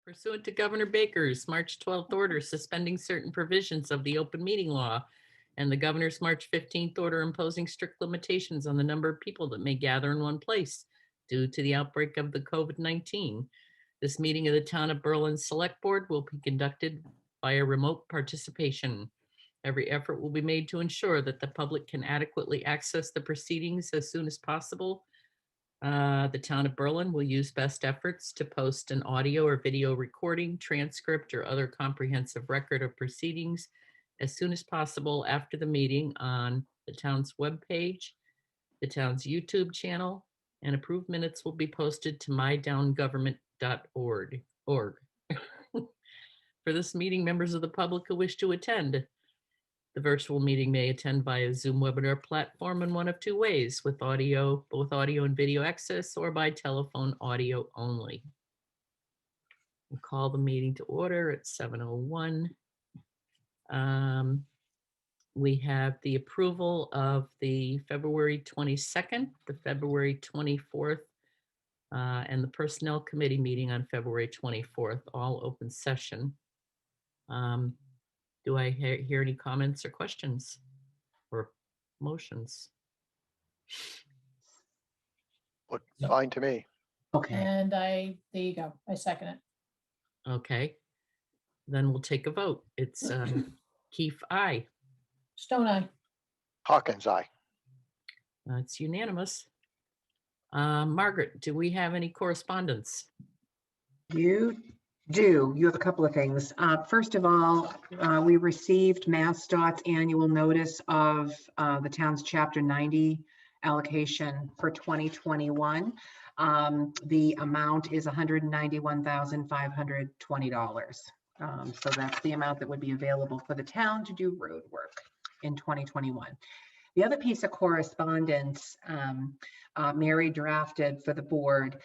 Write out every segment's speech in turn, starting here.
Pursuant to Governor Baker's March 12th order suspending certain provisions of the open meeting law and the governor's March 15th order imposing strict limitations on the number of people that may gather in one place due to the outbreak of the COVID-19. This meeting of the Town of Berlin Select Board will be conducted via remote participation. Every effort will be made to ensure that the public can adequately access the proceedings as soon as possible. The Town of Berlin will use best efforts to post an audio or video recording, transcript, or other comprehensive record of proceedings as soon as possible after the meeting on the town's webpage, the town's YouTube channel, and approved minutes will be posted to mydowngovernment.org. For this meeting, members of the public who wish to attend the virtual meeting may attend via Zoom webinar platform in one of two ways, with both audio and video access, or by telephone audio only. We'll call the meeting to order at 7:01. We have the approval of the February 22nd, the February 24th, and the Personnel Committee meeting on February 24th, all open session. Do I hear any comments or questions or motions? Look fine to me. Okay. And there you go. I second it. Okay, then we'll take a vote. It's Keefe, aye. Stone eye. Hawkins, aye. It's unanimous. Margaret, do we have any correspondence? You do. You have a couple of things. First of all, we received MassDOT's annual notice of the town's Chapter 90 allocation for 2021. The amount is $191,520. So that's the amount that would be available for the town to do road work in 2021. The other piece of correspondence Mary drafted for the board,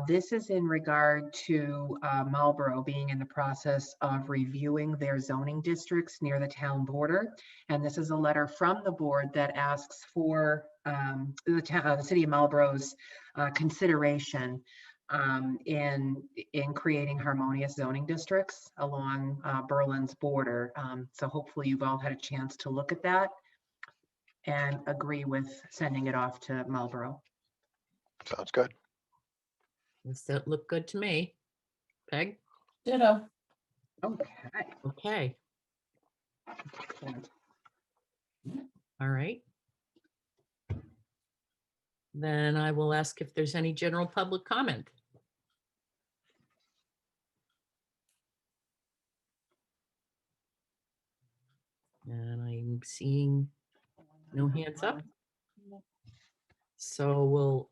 this is in regard to Marlborough being in the process of reviewing their zoning districts near the town border. And this is a letter from the board that asks for the city of Marlborough's consideration in creating harmonious zoning districts along Berlin's border. So hopefully you've all had a chance to look at that and agree with sending it off to Marlborough. Sounds good. Does that look good to me? Peg? Ditto. Okay. Okay, Excellent. all right. Then I will ask if there's any general public comment. And I'm seeing no hands up. So we'll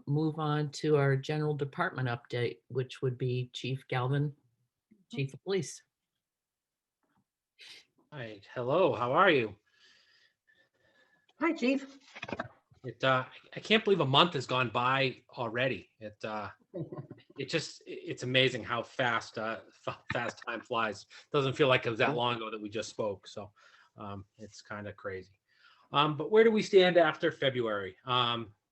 move on to our general department update, which would be Chief Galvin, Chief of Police. Hi, hello, how are you? Hi, Chief. I can't believe a month has gone by already. It's amazing how fast time flies. Doesn't feel like it was that long ago that we just spoke. So it's kind of crazy. But where do we stand after February?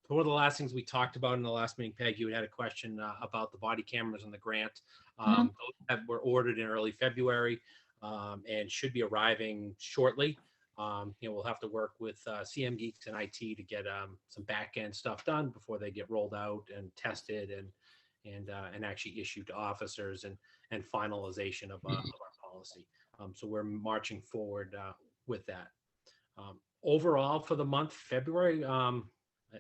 One of the last things we talked about in the last meeting, Peg, you had a question about the body cameras and the grant. Those were ordered in early February and should be arriving shortly. We'll have to work with CM Geeks and IT to get some back end stuff done before they get rolled out and tested and actually issued to officers and finalization of our policy. So we're marching forward with that. Overall, for the month February,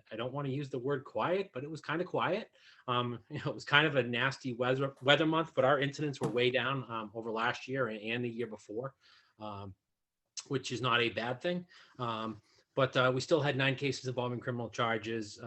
I don't want to use the word quiet, but it was kind of quiet. It was kind of a nasty weather month, but our incidents were way down over last year and the year before. Which is not a bad thing. But we still had 9 cases involving criminal charges,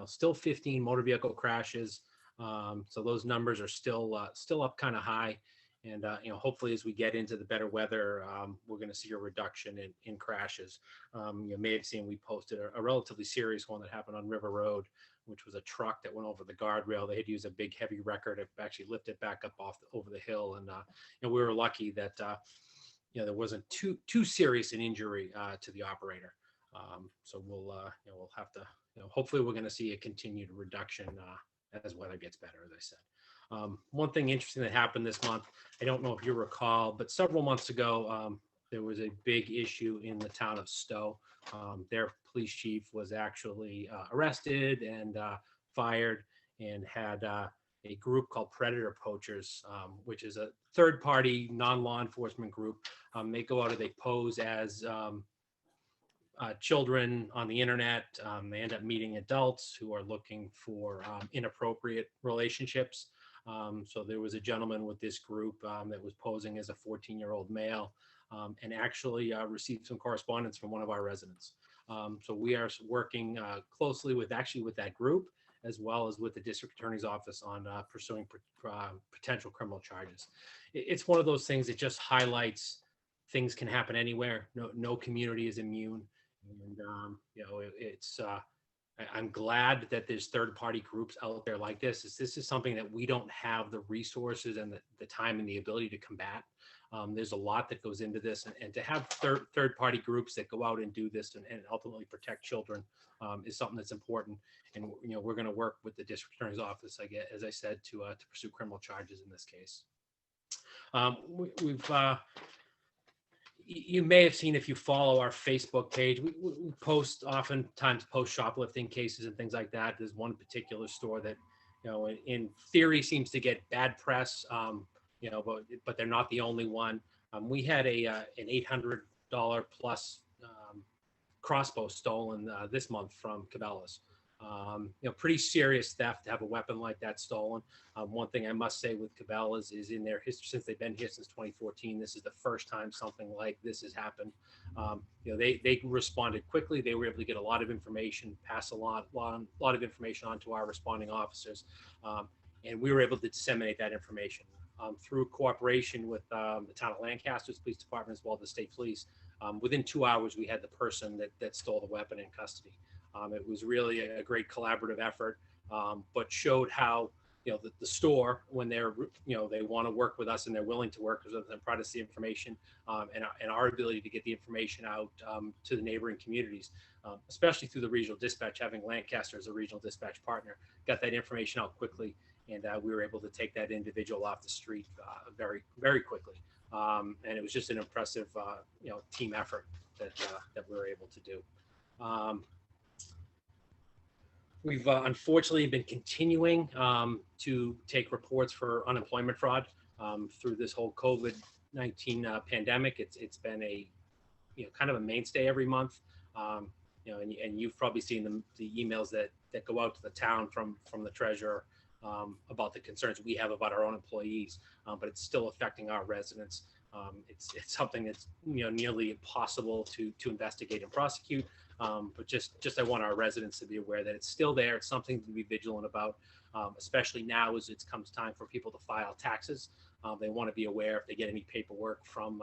still 15 motor vehicle crashes. So those numbers are still up kind of high. And, hopefully as we get into the better weather, we're going to see a reduction in crashes. You may have seen we posted a relatively serious one that happened on River Road, which was a truck that went over the guardrail. They had used a big heavy wrecker to actually lift it back up over the hill. And we were lucky that there wasn't too serious an injury to the operator. So we'll have to, hopefully we're going to see a continued reduction as weather gets better, as I said. One thing interesting that happened this month, I don't know if you recall, but several months ago, there was a big issue in the town of Stowe. Their police chief was actually arrested and fired, and had a group called Predator Poachers, which is a third-party non-law enforcement group. They go out and they pose as children on the internet. They end up meeting adults who are looking for inappropriate relationships. So there was a gentleman with this group that was posing as a 14-year-old male, and actually received some correspondence from one of our residents. So we are working closely with that group, as well as with the district attorney's office on pursuing potential criminal charges. It's one of those things that just highlights things can happen anywhere. No community is immune. And I'm glad that there's third-party groups out there like this. This is something that we don't have the resources and the time and the ability to combat. There's a lot that goes into this, and to have third-party groups that go out and do this and ultimately protect children is something that's important. And we're going to work with the district attorney's office, as I said, to pursue criminal charges in this case. You may have seen, if you follow our Facebook page, we oftentimes post shoplifting cases and things like that. There's one particular store that, in theory seems to get bad press, but they're not the only one. We had an $800 plus crossbow stolen this month from Cabela's. Pretty serious theft to have a weapon like that stolen. One thing I must say with Cabela's is, in their history, since they've been here since 2014, this is the first time something like this has happened. They responded quickly. They were able to get a lot of information, pass a lot of information on to our responding officers, and we were able to disseminate that information through cooperation with the town of Lancaster's police department, as well as the state police. Within 2 hours, we had the person that stole the weapon in custody. It was really a great collaborative effort, but showed how the store, when they're they want to work with us and they're willing to work with us and provide us the information, and our ability to get the information out to the neighboring communities, especially through the regional dispatch. Having Lancaster as a regional dispatch partner, got that information out quickly, and we were able to take that individual off the street very, very quickly. And it was just an impressive team effort that we were able to do. We've unfortunately been continuing to take reports for unemployment fraud through this whole COVID-19 pandemic. It's been a kind of a mainstay every month. And you've probably seen the emails that go out to the town from the treasurer about the concerns we have about our own employees, but it's still affecting our residents. It's something that's nearly impossible to investigate and prosecute. But just I want our residents to be aware that it's still there. It's something to be vigilant about, especially now as it comes time for people to file taxes. They want to be aware if they get any paperwork from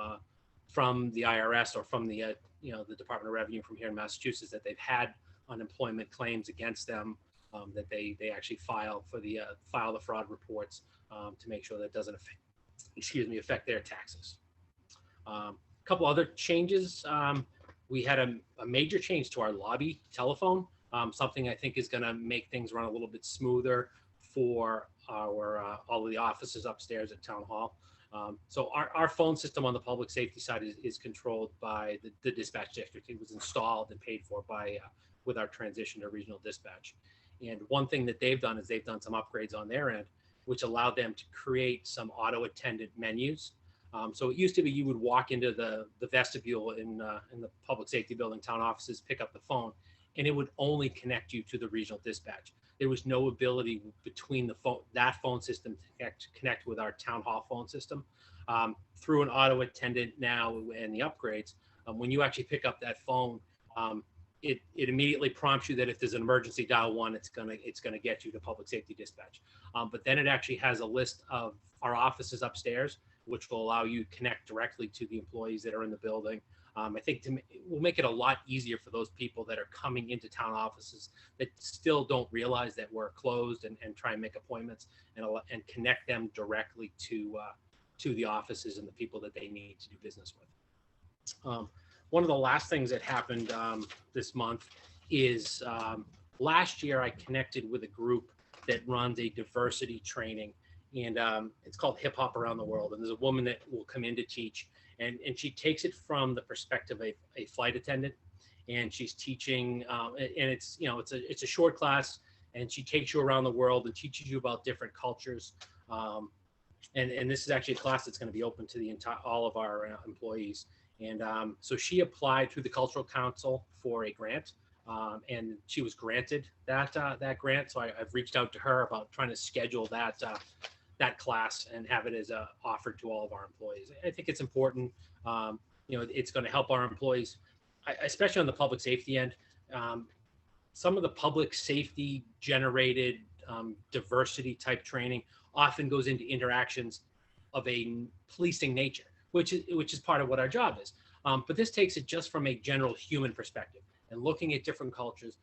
the IRS or from the Department of Revenue from here in Massachusetts that they've had unemployment claims against them, that they actually file the fraud reports to make sure that doesn't affect their taxes. A couple other changes. We had a major change to our lobby telephone, something I think is going to make things run a little bit smoother for our all of the offices upstairs at Town Hall. So our phone system on the public safety side is controlled by the dispatch district. It was installed and paid for with our transition to regional dispatch. And one thing that they've done is they've done some upgrades on their end, which allowed them to create some auto attendant menus. So it used to be you would walk into the vestibule in the public safety building, town offices, pick up the phone, and it would only connect you to the regional dispatch. There was no ability between that phone system to connect with our town hall phone system. Through an auto attendant now and the upgrades, when you actually pick up that phone, it immediately prompts you that if there's an emergency, dial 1. It's gonna get you to public safety dispatch. But then it actually has a list of our offices upstairs, which will allow you to connect directly to the employees that are in the building. I think it will make it a lot easier for those people that are coming into town offices that still don't realize that we're closed and try and make appointments and connect them directly to the offices and the people that they need to do business with. One of the last things that happened this month is last year I connected with a group that runs a diversity training. and it's called Hip Hop Around the World. And there's a woman that will come in to teach, and she takes it from the perspective of a flight attendant, and she's teaching, and it's it's a short class, and she takes you around the world and teaches you about different cultures. And this is actually a class that's going to be open to the entire all of our employees. And so she applied through the Cultural Council for a grant, and she was granted that grant. So I've reached out to her about trying to schedule that class and have it as offered to all of our employees. I think it's important. It's going to help our employees, especially on the public safety end. Some of the public safety generated diversity type training often goes into interactions of a policing nature, which is part of what our job is. But this takes it just from a general human perspective and looking at different cultures,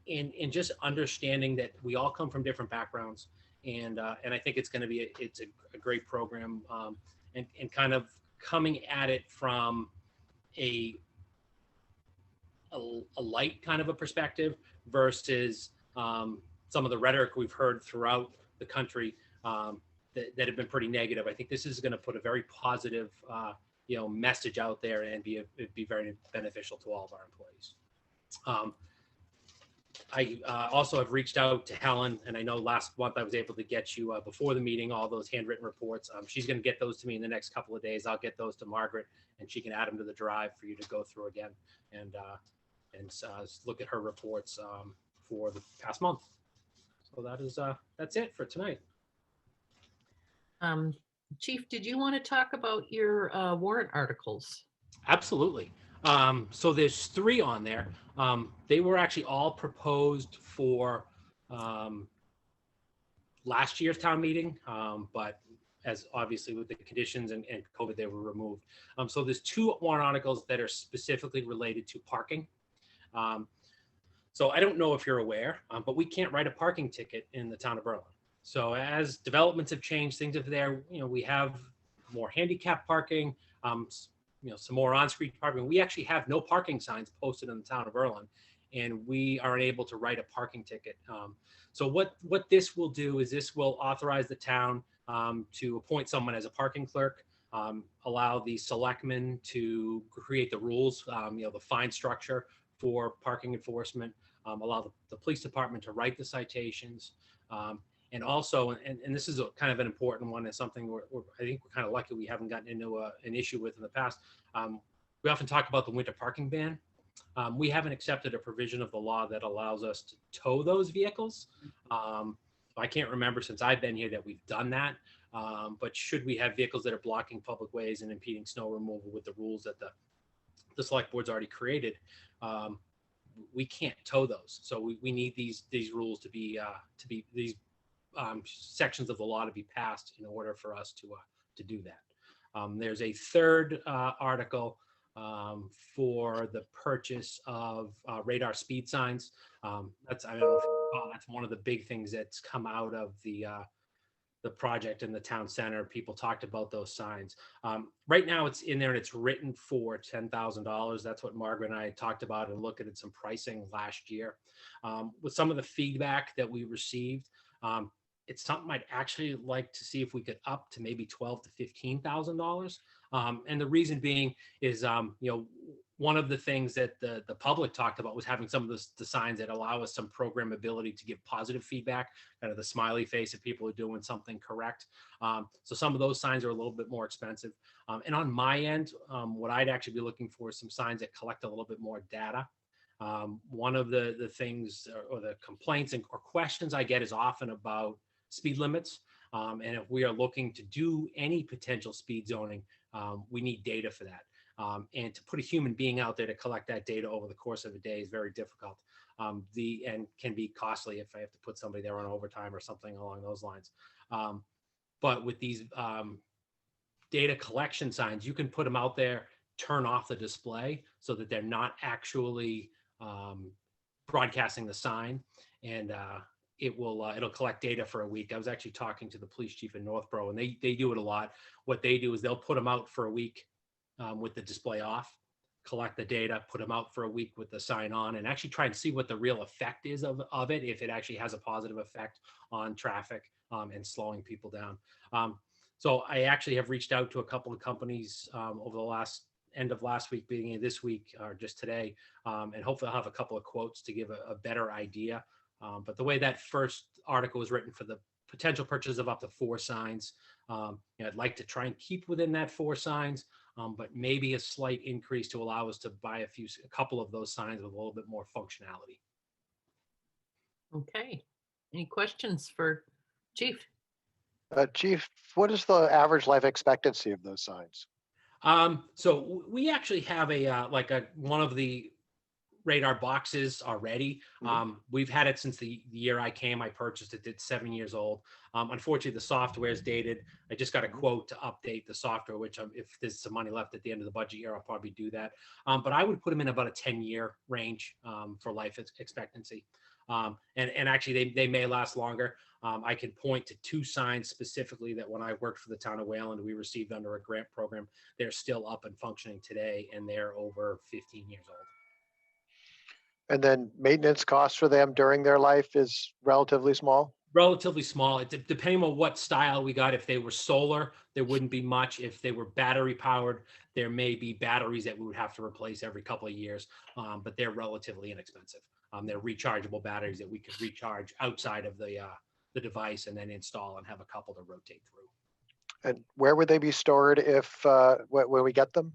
and just understanding that we all come from different backgrounds. And I think it's going to be a great program, and kind of coming at it from a light kind of a perspective versus some of the rhetoric we've heard throughout the country that have been pretty negative. I think this is going to put a very positive message out there and be very beneficial to all of our employees. I also have reached out to Helen, and I know last month I was able to get you before the meeting all those handwritten reports. She's going to get those to me in the next couple of days. I'll get those to Margaret, and she can add them to the drive for you to go through again and look at her reports for the past month. So that's it for tonight. Chief, did you want to talk about your warrant articles? Absolutely. So there's 3 on there. They were actually all proposed for last year's town meeting, but as obviously with the conditions and COVID, they were removed. So there's 2 warrant articles that are specifically related to parking. So I don't know if you're aware, but we can't write a parking ticket in the town of Berlin. So as developments have changed, things are there, we have more handicap parking, some more on-street parking. We actually have no parking signs posted in the town of Berlin, and we are unable to write a parking ticket. So what this will do is this will authorize the town to appoint someone as a parking clerk, allow the selectmen to create the rules, the fine structure for parking enforcement, allow the police department to write the citations, and also, and this is kind of an important one, and something I think we're kind of lucky we haven't gotten into an issue with in the past. We often talk about the winter parking ban. We haven't accepted a provision of the law that allows us to tow those vehicles. I can't remember since I've been here that we've done that. But should we have vehicles that are blocking public ways and impeding snow removal with the rules that the select board's already created, we can't tow those. So we need these rules to be these sections of the law to be passed in order for us to do that. There's a third article for the purchase of radar speed signs. I don't know if you recall, that's one of the big things that's come out of the project in the town center. People talked about those signs. Right now it's in there and it's written for $10,000. That's what Margaret and I talked about and looked at some pricing last year. With some of the feedback that we received, it's something I'd actually like to see if we could up to maybe $12,000 to $15,000. And the reason being is, one of the things that the public talked about was having some of the signs that allow us some programmability to give positive feedback, kind of the smiley face if people are doing something correct. So some of those signs are a little bit more expensive. And on my end, what I'd actually be looking for is some signs that collect a little bit more data. One of the things or the complaints or questions I get is often about speed limits. And if we are looking to do any potential speed zoning, we need data for that. And to put a human being out there to collect that data over the course of a day is very difficult. And can be costly if I have to put somebody there on overtime or something along those lines. But with these data collection signs, you can put them out there, turn off the display so that they're not actually broadcasting the sign, and it'll collect data for a week. I was actually talking to the police chief in Northborough, and they do it a lot. What they do is they'll put them out for a week with the display off, collect the data, put them out for a week with the sign on, and actually try and see what the real effect is of it, if it actually has a positive effect on traffic, and slowing people down. So I actually have reached out to a couple of companies over the end of last week, beginning of this week, or just today, and hopefully I'll have a couple of quotes to give a better idea. But the way that first article was written for the potential purchase of up to 4 signs, I'd like to try and keep within that 4 signs, but maybe a slight increase to allow us to buy a couple of those signs with a little bit more functionality. Okay. Any questions for Chief? Chief, what is the average life expectancy of those signs? So we actually have one of the radar boxes already. We've had it since the year I came. I purchased it. It's 7 years old. Unfortunately, the software is dated. I just got a quote to update the software, which if there's some money left at the end of the budget year, I'll probably do that. But I would put them in about a 10-year range for life expectancy. And actually, they may last longer. I can point to 2 signs specifically that when I worked for the town of Wayland, we received under a grant program. They're still up and functioning today, and they're over 15 years old. And then maintenance costs for them during their life is relatively small? Relatively small. Depending on what style we got. If they were solar, there wouldn't be much. If they were battery powered, there may be batteries that we would have to replace every couple of years, but they're relatively inexpensive. They're rechargeable batteries that we could recharge outside of the device and then install and have a couple to rotate through. And where would they be stored if when we get them?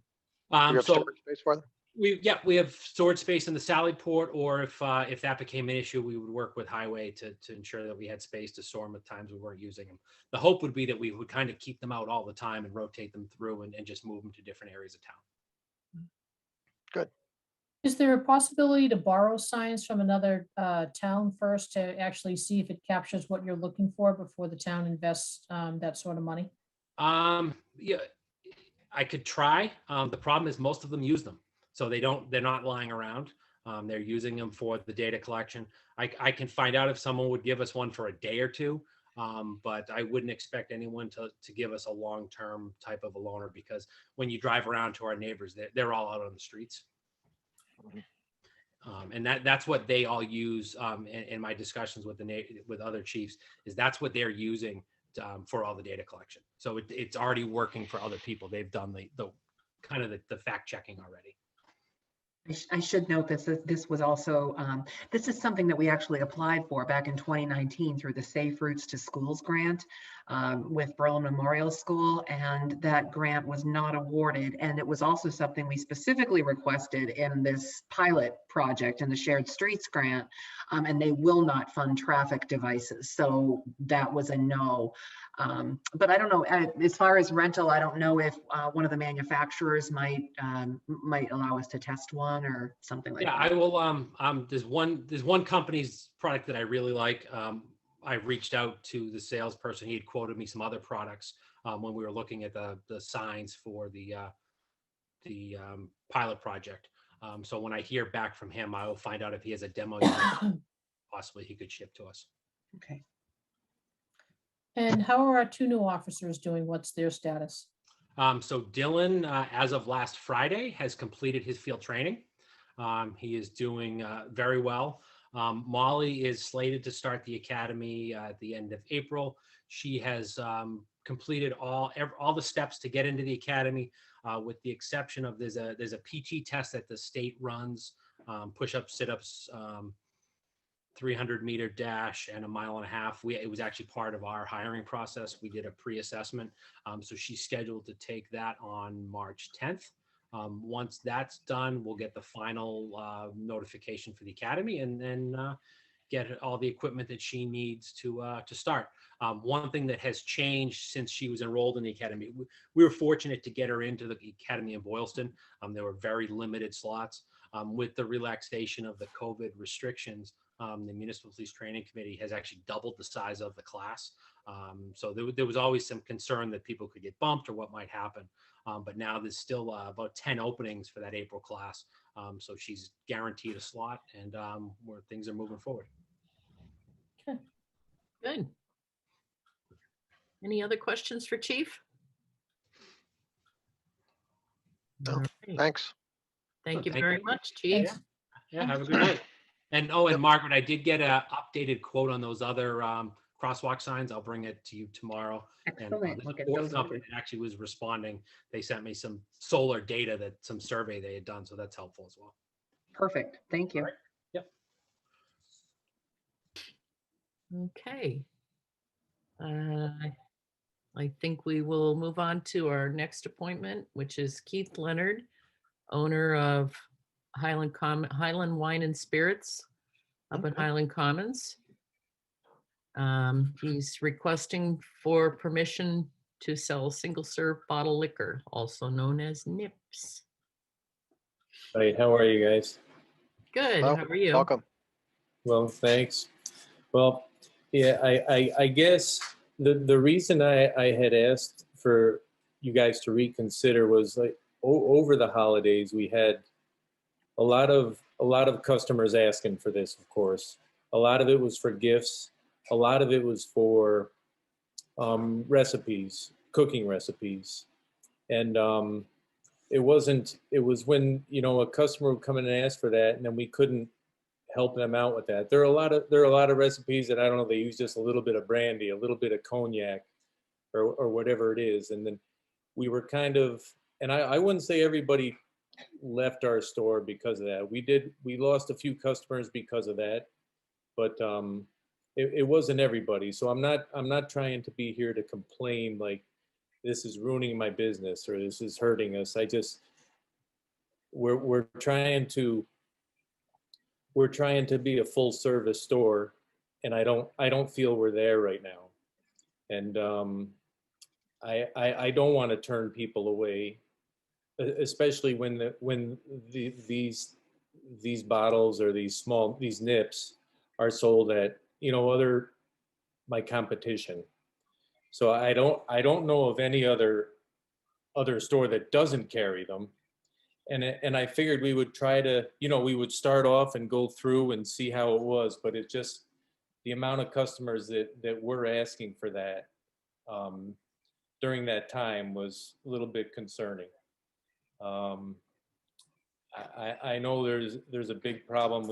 Do you have So storage space for them? we have storage space in the Sally port, or if that became an issue, we would work with Highway to ensure that we had space to store them at times we weren't using them. The hope would be that we would kind of keep them out all the time and rotate them through and just move them to different areas of town. Good. Is there a possibility to borrow signs from another town first to actually see if it captures what you're looking for before the town invests that sort of money? Yeah, I could try. The problem is most of them use them. So they're not lying around. They're using them for the data collection. I can find out if someone would give us one for a day or two, but I wouldn't expect anyone to give us a long-term type of a loaner, because when you drive around to our neighbors, they're all out on the streets. And that's what they all use in my discussions with other chiefs, is that's what they're using for all the data collection. So it's already working for other people. They've done the kind of the fact checking already. I should note this was also, this is something that we actually applied for back in 2019 through the Safe Routes to Schools grant with Berlin Memorial School, and that grant was not awarded. And it was also something we specifically requested in this pilot project in the Shared Streets grant, and they will not fund traffic devices. So that was a no. But I don't know, as far as rental, I don't know if one of the manufacturers might allow us to test one or something like that. Yeah, I will. There's one company's product that I really like. I reached out to the salesperson. He had quoted me some other products when we were looking at the signs for the pilot project. So when I hear back from him, I will find out if he has a demo unit possibly he could ship to us. Okay. And how are our 2 new officers doing? What's their status? So Dylan, as of last Friday, has completed his field training. He is doing very well. Molly is slated to start the academy at the end of April. She has completed all the steps to get into the academy, with the exception of there's a PT test that the state runs, push-ups, sit-ups, 300-meter dash, and a 1.5 miles. It was actually part of our hiring process. We did a pre-assessment. So she's scheduled to take that on March 10th. Once that's done, we'll get the final notification for the academy, and then get all the equipment that she needs to start. One thing that has changed since she was enrolled in the academy, we were fortunate to get her into the academy in Boylston. There were very limited slots. With the relaxation of the COVID restrictions, the Municipal Police Training Committee has actually doubled the size of the class. So there was always some concern that people could get bumped or what might happen. But now there's still about 10 openings for that April class. So she's guaranteed a slot, and where things are moving forward. Okay, good. Any other questions for Chief? No, All right. Thanks. Thank you Thank very you. much, Chief. Thanks. Yeah, have a good night. And Margaret, I did get an updated quote on those other crosswalk signs. I'll bring it to you tomorrow. And Excellent. this We'll get fourth those company ordered. that actually was responding. They sent me some solar data, that some survey they had done, so that's helpful as well. Perfect. Thank you. All right. Yep. Okay. I think we will move on to our next appointment, which is Keith Leonard, owner of Highland Wine and Spirits up in Highland Commons. He's requesting for permission to sell single-serve bottle liquor, also known as nips. Hi, how are you guys? Good, Well, how are you? Welcome. Well, thanks. Well, yeah, I guess the reason I had asked for you guys to reconsider was like over the holidays we had a lot of customers asking for this, of course. A lot of it was for gifts. A lot of it was for recipes, cooking recipes. And it was when, you know, a customer would come in and ask for that, and then we couldn't help them out with that. There are a lot of recipes that, I don't know, they use just a little bit of brandy, a little bit of cognac, or whatever it is. And then we were kind of, and I wouldn't say everybody left our store because of that. We lost a few customers because of that, but it wasn't everybody. So I'm not trying to be here to complain like this is ruining my business or this is hurting us. We're trying to be a full service store, and I don't feel we're there right now. And I don't want to turn people away, especially when these bottles or these nips are sold at, you know, my competition. So I don't know of any other store that doesn't carry them. And I figured we would try to, you know, we would start off and go through and see how it was, but it just, the amount of customers that were asking for that during that time was a little bit concerning. I know there's a big problem.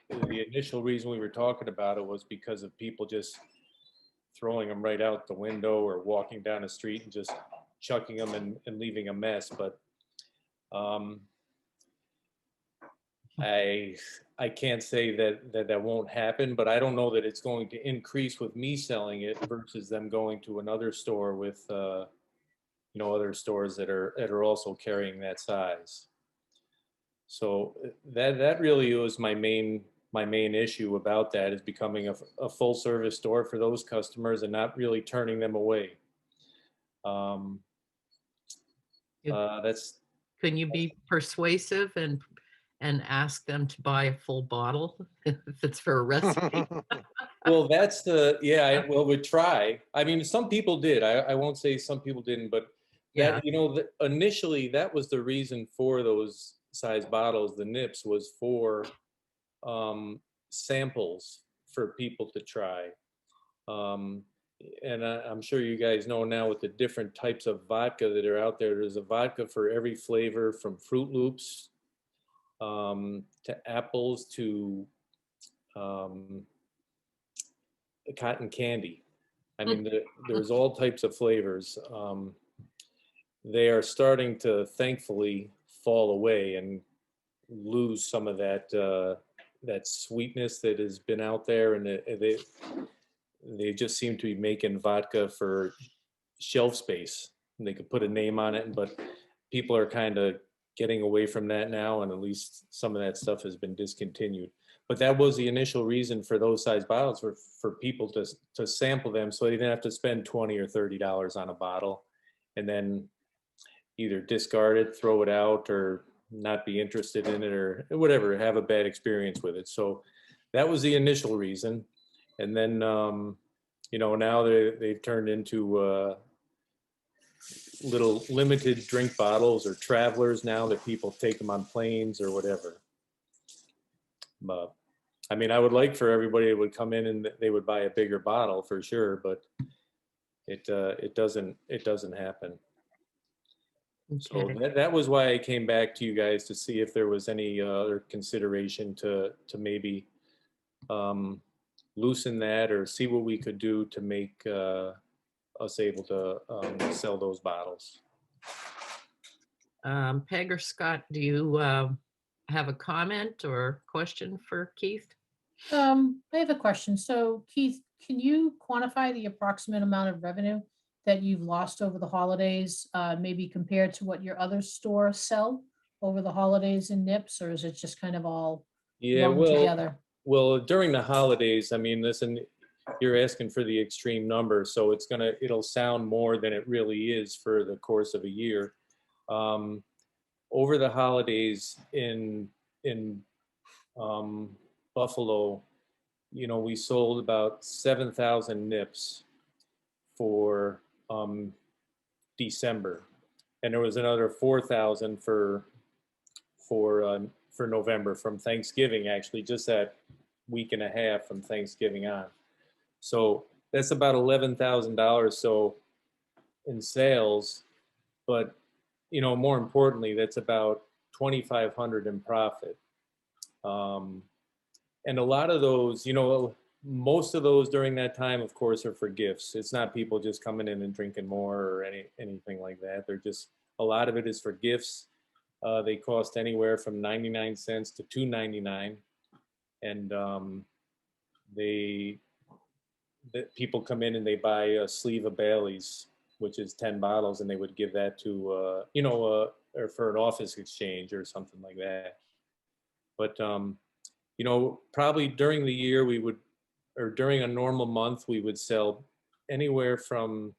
The initial reason we were talking about it was because of people just throwing them right out the window or walking down the street and just chucking them and leaving a mess. But I can't say that won't happen, but I don't know that it's going to increase with me selling it versus them going to another store with you know, other stores that are also carrying that size. So that really was my main issue about that, is becoming a full service store for those customers and not really turning them away. That's. Can you be persuasive and ask them to buy a full bottle if it's for a recipe? Well, that's well, we try. I mean, some people did. I won't say some people didn't, but Yeah. you know, initially that was the reason for those size bottles. The nips was for samples for people to try. And I'm sure you guys know now with the different types of vodka that are out there, there's a vodka for every flavor, from Fruit Loops to apples to cotton candy. I mean, there's all types of flavors. They are starting to thankfully fall away and lose some of that that sweetness that has been out there, and they just seem to be making vodka for shelf space. And they could put a name on it, but people are kind of getting away from that now, and at least some of that stuff has been discontinued. But that was the initial reason for those size bottles, for people to sample them, so they didn't have to spend $20 or $30 on a bottle and then either discard it, throw it out, or not be interested in it, or whatever, have a bad experience with it. So that was the initial reason. And then, you know, now they've turned into little limited drink bottles or travelers now, that people take them on planes or whatever. But I mean, I would like for everybody that would come in and they would buy a bigger bottle for sure, but it doesn't happen. So that was why I came back to you guys, to see if there was any other consideration to maybe loosen that or see what we could do to make us able to sell those bottles. Peg or Scott, do you have a comment or question for Keith? I have a question. So Keith, can you quantify the approximate amount of revenue that you've lost over the holidays, maybe compared to what your other stores sell over the holidays in Nips, or is it just kind of all Yeah, lumped together? well, during the holidays, I mean, listen, you're asking for the extreme number, so it'll sound more than it really is for the course of a year. Over the holidays in Buffalo, we sold about 7,000 nips for December, and there was another 4,000 for November from Thanksgiving, actually, just that week and a half from Thanksgiving on. So that's about $11,000 so in sales, but more importantly, that's about 2,500 in profit. And a lot of those, most of those during that time, of course, are for gifts. It's not people just coming in and drinking more or anything like that. They're just, a lot of it is for gifts. They cost anywhere from 99 cents to $2.99. And people come in and they buy a sleeve of Bailey's, which is 10 bottles, and they would give that to, or for an office exchange or something like that. But, probably during the year or during a normal month, we would sell anywhere from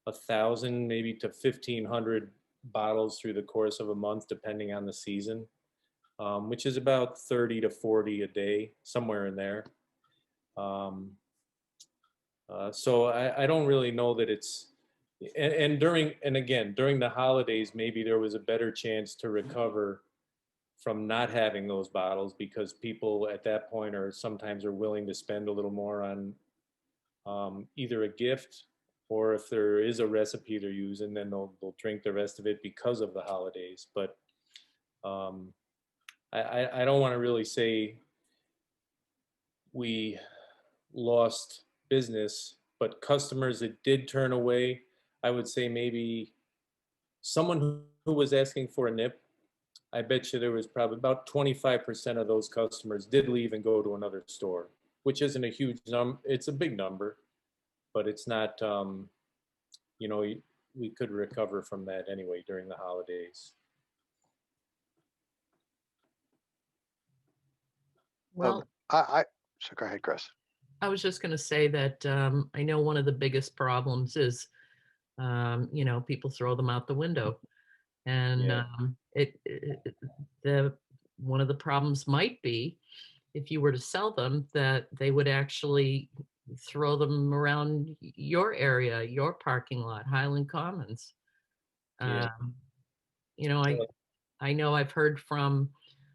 1,000 maybe to 1,500 bottles through the course of a month, depending on the season, which is about 30 to 40 a day, somewhere in there. So I don't really know that it's, and again, during the holidays, maybe there was a better chance to recover from not having those bottles, because people at that point sometimes are willing to spend a little more on either a gift, or if there is a recipe they're using, then they'll drink the rest of it because of the holidays. But I don't want to really say we lost business, but customers that did turn away, I would say maybe someone who was asking for a nip, I bet you there was probably about 25% of those customers did leave and go to another store, which isn't a huge number. It's a big number, but it's not, we could recover from that anyway during the holidays. Well, So go ahead, Chris. I was just going to say that I know one of the biggest problems is, people throw them out the window, and Yeah. one of the problems might be, if you were to sell them, that they would actually throw them around your area, your parking lot, Highland Commons. Yeah. I know I've heard from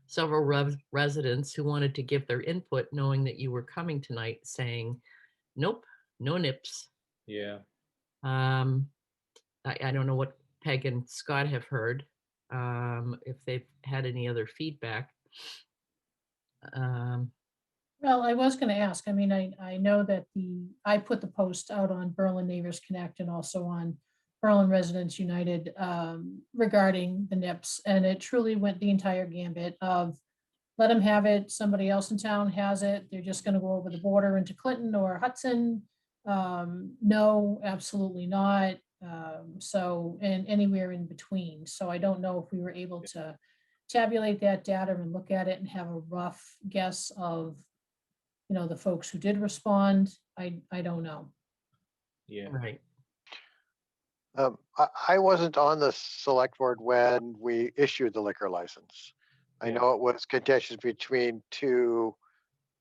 several residents who wanted to give their input, knowing that you were coming tonight, saying, nope, no nips. Yeah. I don't know what Peg and Scott have heard, if they've had any other feedback. Well, I was going to ask, I mean, I know that I put the post out on Berlin Neighbors Connect and also on Berlin Residents United regarding the NIPS, and it truly went the entire gambit of let them have it, somebody else in town has it, they're just going to go over the border into Clinton or Hudson. No, absolutely not. So, and anywhere in between. So I don't know if we were able to tabulate that data and look at it and have a rough guess of, the folks who did respond. I don't know. Yeah. Right. I wasn't on the select board when we issued the liquor license. I Yeah. know it was contentious between two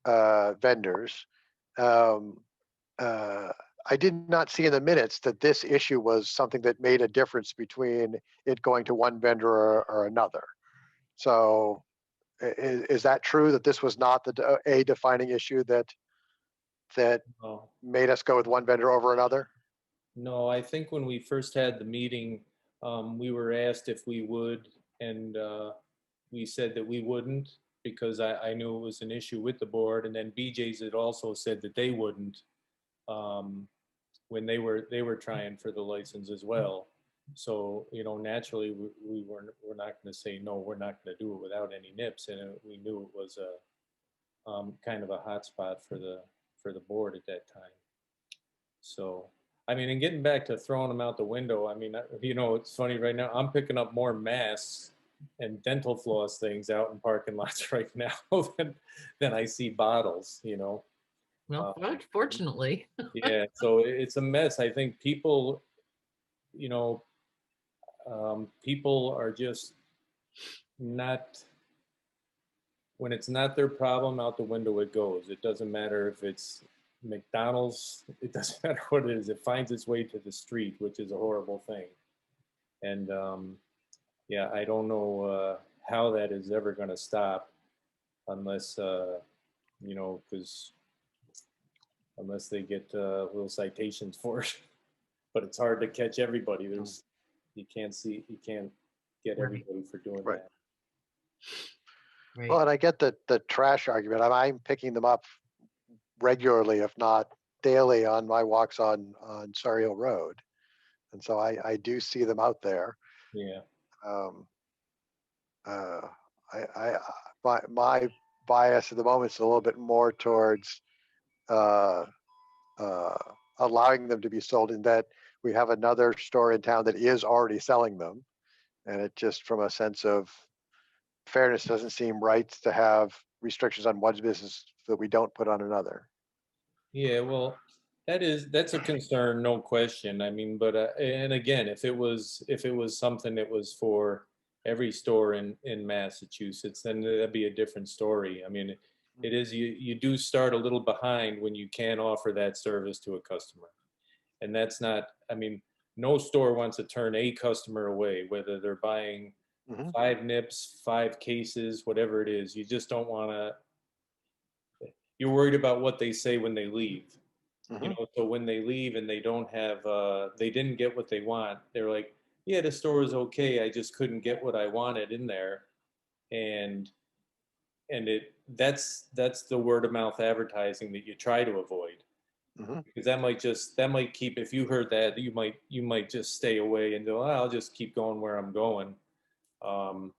vendors. I did not see in the minutes that this issue was something that made a difference between it going to one vendor or another. So is that true, that this was not a defining issue that Oh. made us go with one vendor over another? No, I think when we first had the meeting, we were asked if we would, and we said that we wouldn't. because I knew it was an issue with the board, and then BJ's had also said that they wouldn't, when they were trying for the license as well. So, you know, naturally, we're not going to say, no, we're not going to do it without any nips. And we knew it was a kind of a hot spot for the board at that time. So, I mean, and getting back to throwing them out the window, I mean, you know, it's funny right now, I'm picking up more masks and dental floss things out in parking lots right now than I see bottles, you know. Well, fortunately. Yeah, so it's a mess. I think people, you know, people are just not, when it's not their problem, out the window it goes. It doesn't matter if it's McDonald's, it doesn't matter what it is. It finds its way to the street, which is a horrible thing. And yeah, I don't know how that is ever going to stop unless, you know, because unless they get little citations for it. But it's hard to catch everybody. You can't get everybody for doing Right. that. Right. Well, and I get the trash argument. I'm picking them up regularly, if not daily, on my walks on Surrey Hill Road, and so I do see them out there. Yeah. Um, my bias at the moment is a little bit more towards uh, uh, allowing them to be sold, in that we have another store in town that is already selling them, and it just, from a sense of fairness, doesn't seem right to have restrictions on one business that we don't put on another. Yeah, well, that's a concern, no question. I mean, but and again, if it was something that was for every store in Massachusetts, then that'd be a different story. I mean, it is, you do start a little behind when you can't offer that service to a customer. And that's not, I mean, no store wants to turn a customer away, whether they're buying Mhm. 5 nips, 5 cases, whatever it is. You just don't want to, you're worried about what they say when they leave. You Mhm. know, so when they leave and they don't have, they didn't get what they want, they're like, yeah, the store was okay, I just couldn't get what I wanted in there. And that's the word of mouth advertising that you try to avoid, Mhm. because that might keep, if you heard that, you might just stay away and go, oh, I'll just keep going where I'm going. um,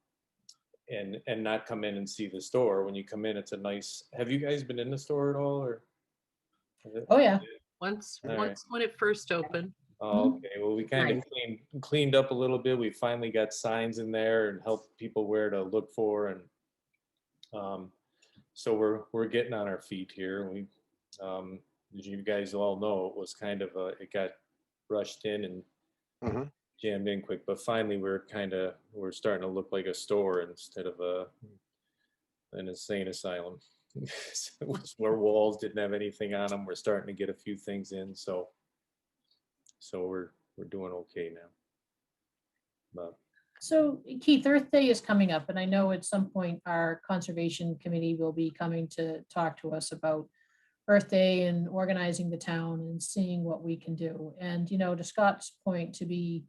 and not come in and see the store. When you come in, it's a nice, have you guys been in the store at all, or? Oh, yeah. Once All right. when it first opened. Oh, okay, well, we kind of Nice. cleaned up a little bit. We finally got signs in there and helped people where to look for, and so we're getting on our feet here. We, as you guys all know, it was kind of it got rushed in and Mhm. jammed in quick, but finally we're starting to look like a store instead of an insane asylum. Where walls didn't have anything on them, we're starting to get a few things in, so we're doing okay now. But So Keith, Earth Day is coming up, and I know at some point our conservation committee will be coming to talk to us about Earth Day and organizing the town and seeing what we can do. And, you know, to Scott's point, to be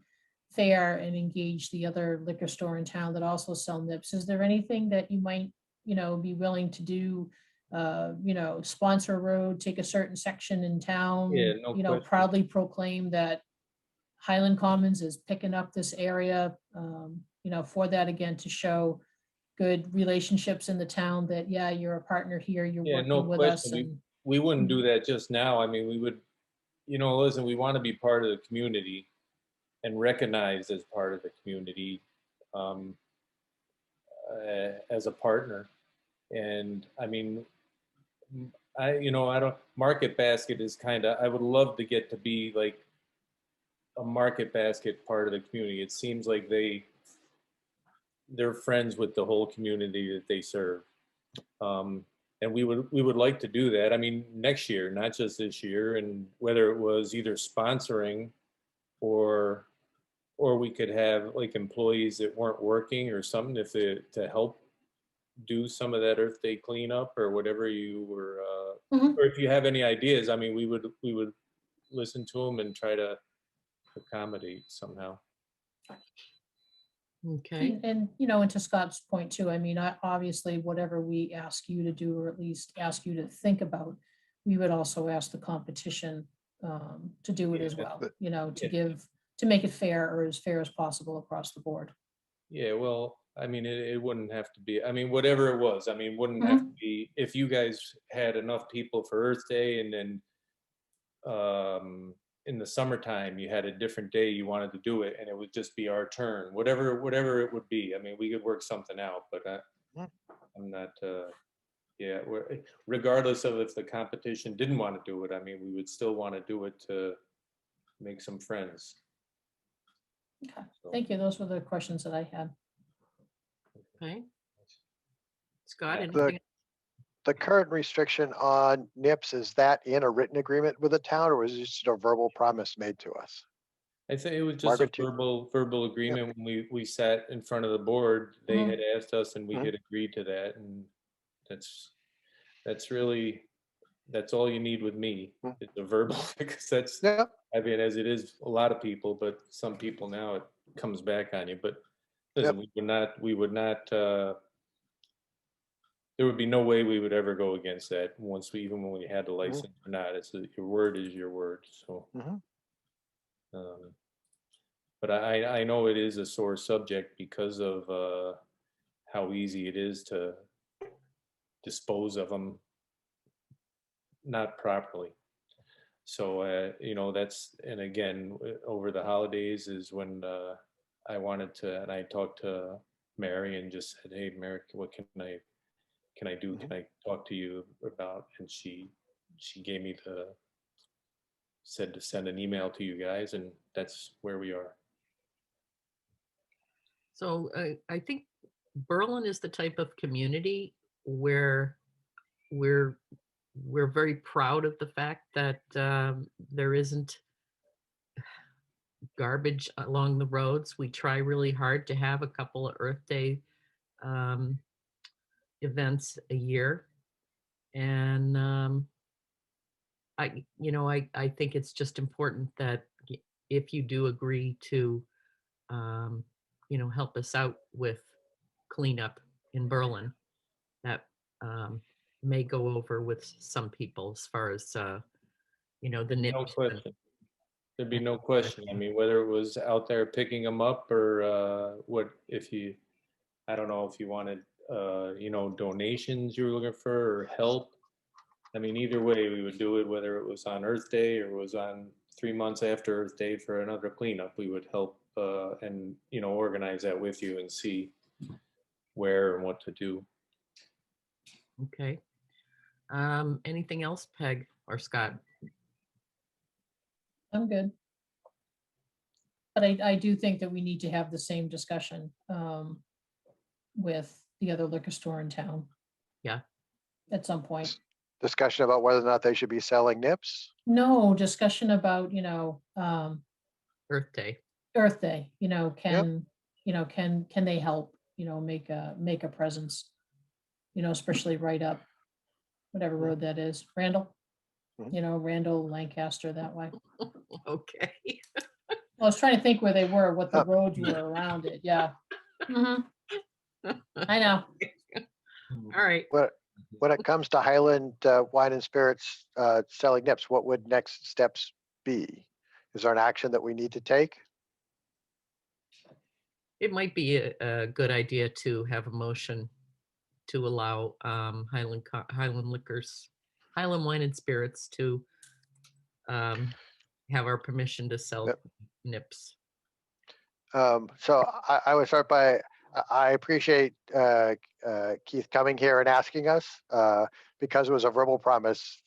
fair and engage the other liquor store in town that also sell nips, is there anything that you might, you know, be willing to do? You know, sponsor a road, take a certain section in town, yeah, no you know, question. proudly proclaim that Highland Commons is picking up this area, you know, for that, again, to show good relationships in the town, that, yeah, you're a partner here, you're Yeah, no working with us. question. And We wouldn't do that just now. I mean, we would, you know, listen, we want to be part of the community and recognized as part of the community, um, as a partner. And I mean, you know, I don't, Market Basket is kind of, I would love to get to be like a Market Basket part of the community. It seems like they're friends with the whole community that they serve. And we would like to do that. I mean, next year, not just this year, and whether it was either sponsoring or we could have like employees that weren't working or something, if they, to help do some of that Earth Day cleanup or whatever you were, Mhm. or if you have any ideas, I mean, we would listen to them and try to accommodate somehow. Okay, And, and to Scott's point too, I mean, obviously, whatever we ask you to do, or at least ask you to think about, we would also ask the competition to do it as well, to Yeah. to make it fair, or as fair as possible across the board. Yeah, well, I mean, it wouldn't have to be, I mean, whatever it was, I mean, wouldn't have to be, if you guys had enough people for Earth Day and then in the summertime you had a different day you wanted to do it and it would just be our turn, whatever it would be. I mean, we could work something out, but I'm not, yeah, regardless of if the competition didn't want to do it, I mean, we would still want to do it to make some friends. Okay, So, thank you. Those were the questions that I had. okay. Scott, Yeah. anything? The current restriction on NIPS, is that in a written agreement with the town, or was it just a verbal promise made to us? I think it was just Margaret, a verbal agreement when we sat in front of the board. They Mhm. had asked us and we Mhm. had agreed to that, and that's really that's all you need with me. Mhm. It's a verbal because that's, Yep. I mean, as it is a lot of people, but some people now it comes back on you. But listen, Yep. we would not there would be no way we would ever go against that even when we had the license or not. Your word is your word. So Mhm. um, but I know it is a sore subject because of how easy it is to dispose of them not properly. So that's, and again, over the holidays is when I wanted to, and I talked to Mary and just said, hey Mary, what can I do? Can I talk to you about? And she gave me said to send an email to you guys, and that's where we are. So I think Berlin is the type of community where we're we're very proud of the fact that there isn't garbage along the roads. We try really hard to have a couple of Earth Day um, events a year, and I think it's just important that if you do agree to help us out with cleanup in Berlin, that um, may go over with some people as far as the No nips question. There'd be and no that sort of question. I thing. mean, whether it was out there picking them up or what, if you, I don't know if you wanted, donations you were looking for or help. I mean, either way, we would do it, whether it was on Earth Day or was on 3 months after Earth Day for another cleanup. We would help and, organize that with you and see where and what to do. Okay. Anything else, Peg or Scott? I'm good. But I do think that we need to have the same discussion with the other liquor store in town. Yeah. At some point. Discussion about whether or not they should be selling NIPS. No, discussion about, Earth Day. Earth Day, Yep. can they help, make a presence, especially right up whatever road that is, Randall, Mhm. Randall, Lancaster, that way. Okay. I was trying to think where they were, what the Oh. roads were around it. Yeah. Mhm. I know. All right. When it comes to Highland Wine and Spirits selling NIPS, what would next steps be? Is there an action that we need to take? It might be a good idea to have a motion to allow Highland Liquors, Highland Wine and Spirits to have our permission to sell Yep. nips. So I would start by, I appreciate Keith coming here and asking us because it was a verbal promise.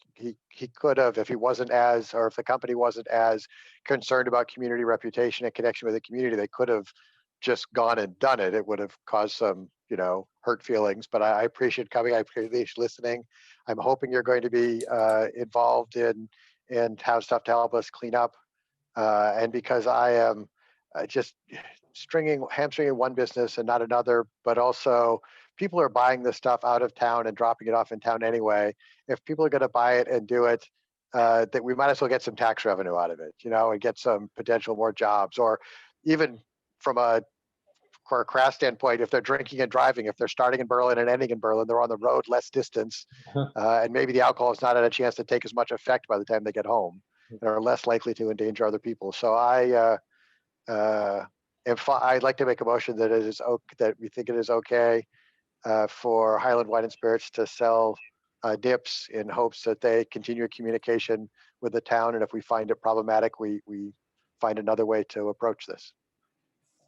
He could have, if he wasn't as, or if the company wasn't as concerned about community reputation and connection with the community, they could have just gone and done it. It would have caused some, hurt feelings. But I appreciate coming. I appreciate listening. I'm hoping you're going to be involved in and have stuff to help us clean up. And because I am just hamstringing one business and not another, but also people are buying this stuff out of town and dropping it off in town anyway. If people are going to buy it and do it, that we might as well get some tax revenue out of it, and get some potential more jobs, or even from a for a craft standpoint, if they're drinking and driving, if they're starting in Berlin and ending in Berlin, they're on the road less distance. And maybe the alcohol has not had a chance to take as much effect by the time they get home and are less likely to endanger other people. So I'd like to make a motion that it is that we think it is okay for Highland Wine and Spirits to sell dips in hopes that they continue communication with the town. And if we find it problematic, we find another way to approach this.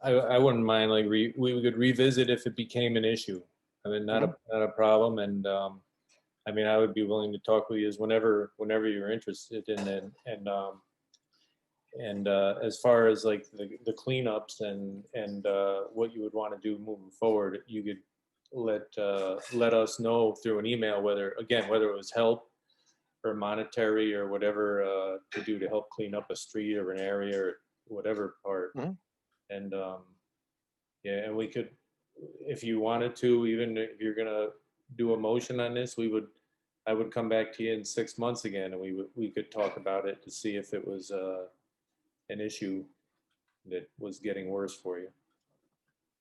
I wouldn't mind, like, we could revisit if it became an issue. I mean, not a problem. And I mean, I would be willing to talk with you whenever you're interested in it. And as far as like the cleanups and what you would want to do moving forward, you could let us know through an email whether it was help or monetary or whatever to do to help clean up a street or an area or whatever part. And yeah, and we could, if you wanted to, even if you're gonna do a motion on this, I would come back to you in 6 months again, and we could talk about it to see if it was an issue that was getting worse for you.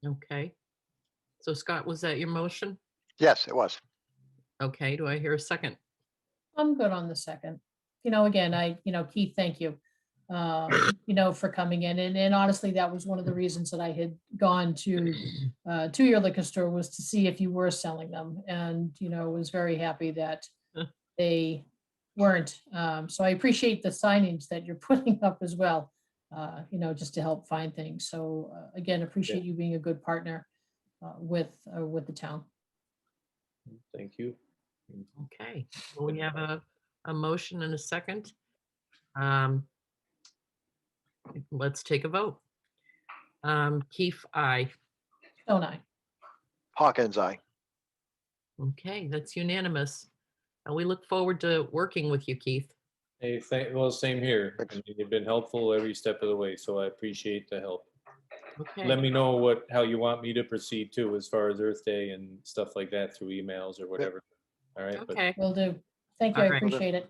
Okay. So Scott, was that your motion? Yes, it was. Okay, do I hear a second? I'm good on the second. Again, Keith, thank you, for coming in. And honestly, that was one of the reasons that I had gone to your liquor store, was to see if you were selling them. And, was very happy that they weren't. So I appreciate the signage that you're putting up as well, just to help find things. So again, appreciate you being a good partner with the town. Thank you. Okay, well, we have a motion and a second. Let's take a vote. Keith, aye. Don't I? Hawkins, aye. Okay, that's unanimous. And we look forward to working with you, Keith. Hey, well, same here. I Thanks. mean, you've been helpful every step of the way, so I appreciate the help. Okay. Let me know how you want me to proceed too, as far as Earth Day and stuff like that through emails or whatever. All right. But Okay. Will do. Thank you. All I right. appreciate it.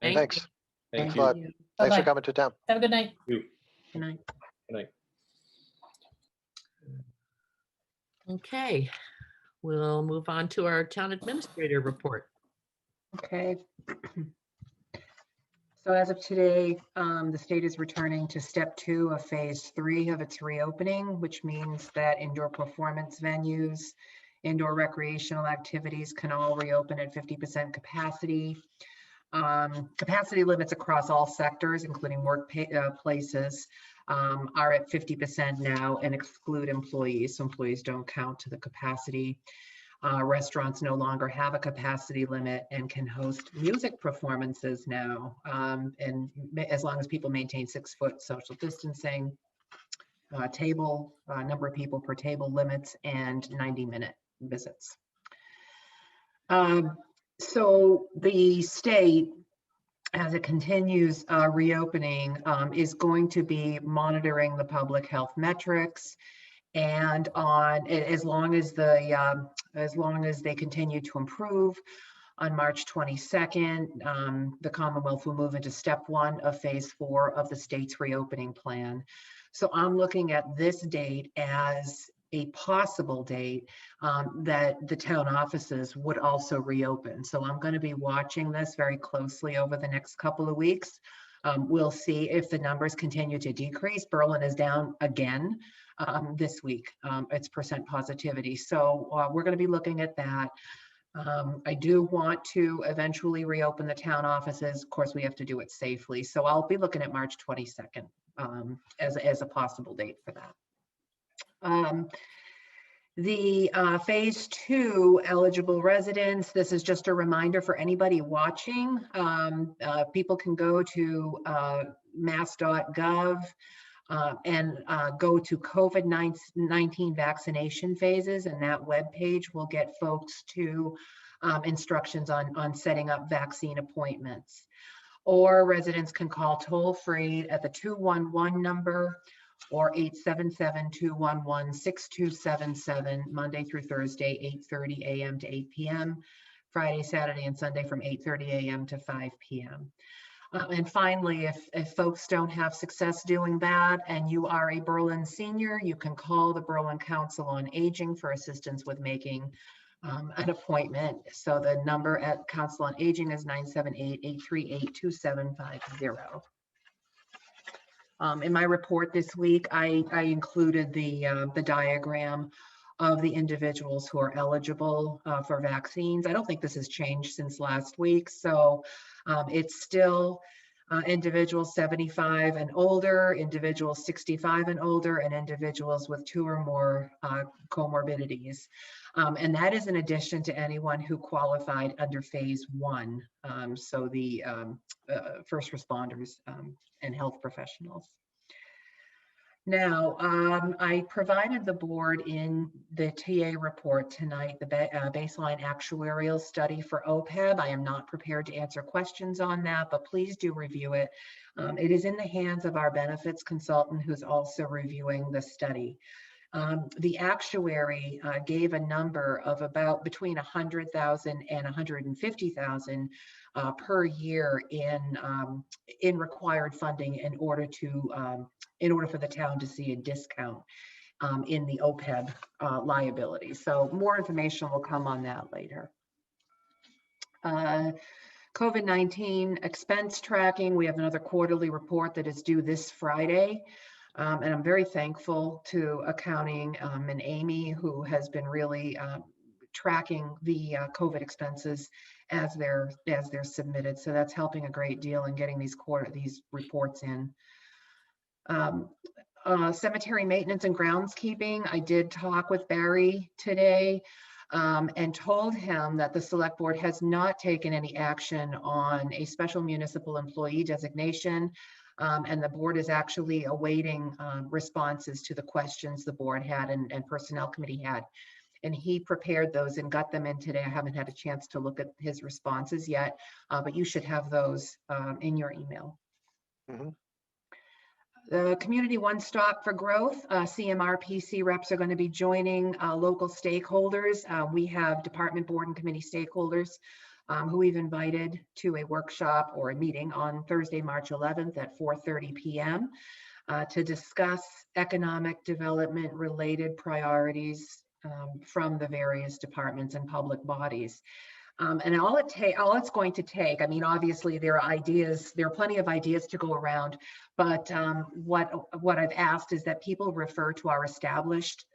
Thanks. thank Bye. you. Thanks for Bye-bye. coming to town. Have a good night. Good Good night. night. Okay, we'll move on to our town administrator report. Okay. So as of today, the state is returning to step 2 of phase 3 of its reopening, which means that indoor performance venues, indoor recreational activities can all reopen at 50% capacity. Capacity limits across all sectors, including workplaces, are at 50% now and exclude employees. So employees don't count to the capacity. Restaurants no longer have a capacity limit and can host music performances now, and as long as people maintain 6-foot social distancing, number of people per table limits, and 90-minute visits. So the state, as it continues reopening, is going to be monitoring the public health metrics, and as long as they continue to improve, on March 22nd, the Commonwealth will move into step 1 of phase 4 of the state's reopening plan. So I'm looking at this date as a possible date that the town offices would also reopen. So I'm going to be watching this very closely over the next couple of weeks. We'll see if the numbers continue to decrease. Berlin is down again this week, its percent positivity. So we're going to be looking at that. I do want to eventually reopen the town offices. Of course, we have to do it safely. So I'll be looking at March 22nd as a possible date for that. The phase 2 eligible residents, this is just a reminder for anybody watching. People can go to mass.gov and go to COVID-19 vaccination phases, and that webpage will get folks to instructions on setting up vaccine appointments. Or residents can call toll-free at the 211 number or 877-211-6277, Monday through Thursday, 8:30 a.m. to 8 p.m., Friday, Saturday, and Sunday from 8:30 a.m. to 5 p.m. And finally, if folks don't have success doing that and you are a Berlin senior, you can call the Berlin Council on Aging for assistance with making an appointment. So the number at Council on Aging is 978-838-2750. In my report this week, I included the diagram of the individuals who are eligible for vaccines. I don't think this has changed since last week. So it's still individuals 75 and older, individuals 65 and older, and individuals with 2 or more comorbidities. And that is in addition to anyone who qualified under phase 1. So the first responders and health professionals. Now, I provided the board in the TA report tonight, the baseline actuarial study for OPEB. I am not prepared to answer questions on that, but please do review it. It is in the hands of our benefits consultant who's also reviewing the study. The actuary gave a number of about between 100,000 and 150,000 per year in required funding in order for the town to see a discount in the OPEB liability. So more information will come on that later. COVID-19 expense tracking. We have another quarterly report that is due this Friday. And I'm very thankful to accounting and Amy, who has been really tracking the COVID expenses as they're submitted. So that's helping a great deal in getting these reports in. Cemetery maintenance and groundskeeping. I did talk with Barry today and told him that the select board has not taken any action on a special municipal employee designation. And the board is actually awaiting responses to the questions the board had and personnel committee had. And he prepared those and got them in today. I haven't had a chance to look at his responses yet, but you should have those in your email. Mm-hmm. The Community One Stop for Growth, CMRPC reps are going to be joining local stakeholders. We have department board and committee stakeholders who we've invited to a workshop or a meeting on Thursday, March 11th at 4:30 p.m. To discuss economic development related priorities from the various departments and public bodies. And all it's going to take, I mean, obviously there are plenty of ideas to go around, but what I've asked is that people refer to our established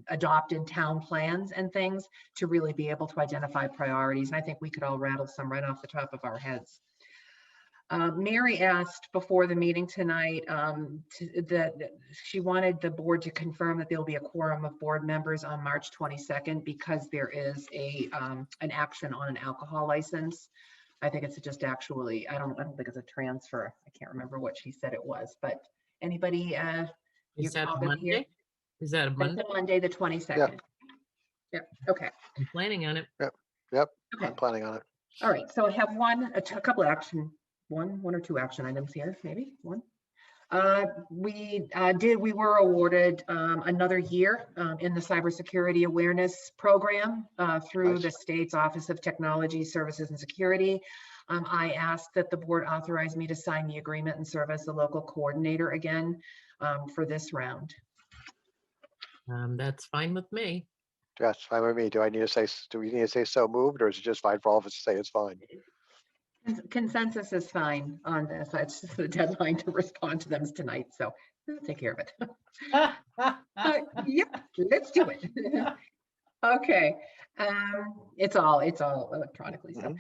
adopted town plans and things to really be able to identify priorities. And I think we could all rattle some right off the top of our heads. Mary asked before the meeting tonight that she wanted the board to confirm that there'll be a quorum of board members on March 22nd because there is an action on an alcohol license. I think it's just actually, I don't think it's a transfer. I can't remember what she said it was, but anybody? Is that a Monday? Is that a Monday? That's a Monday, the 22nd. Yeah. Yep. Okay. I'm planning on it. Yep. Okay. I'm planning on it. All right. So I have a couple of one or two action items here, maybe one. We were awarded another year in the cybersecurity awareness program through the state's Office of Technology Services and Security. I asked that the board authorize me to sign the agreement and serve as the local coordinator again for this round. That's fine with me. That's fine with me. Do we need to say so moved, or is it just fine for all of us to say it's fine? Consensus is fine on this. It's just the deadline to respond to them is tonight, so we'll take care of it. Yep, let's do it. Okay, it's all electronically. So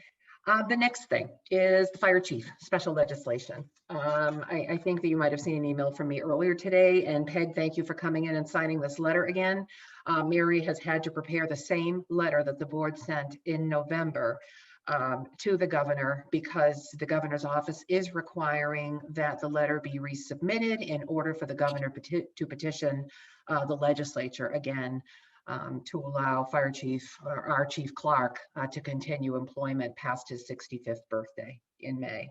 the next thing is the fire chief special legislation. I think that you might have seen an email from me earlier today, and Peg, thank you for coming in and signing this letter again. Mary has had to prepare the same letter that the board sent in November to the governor because the governor's office is requiring that the letter be resubmitted in order for the governor to petition the legislature again to allow fire chief or our chief clerk to continue employment past his 65th birthday in May.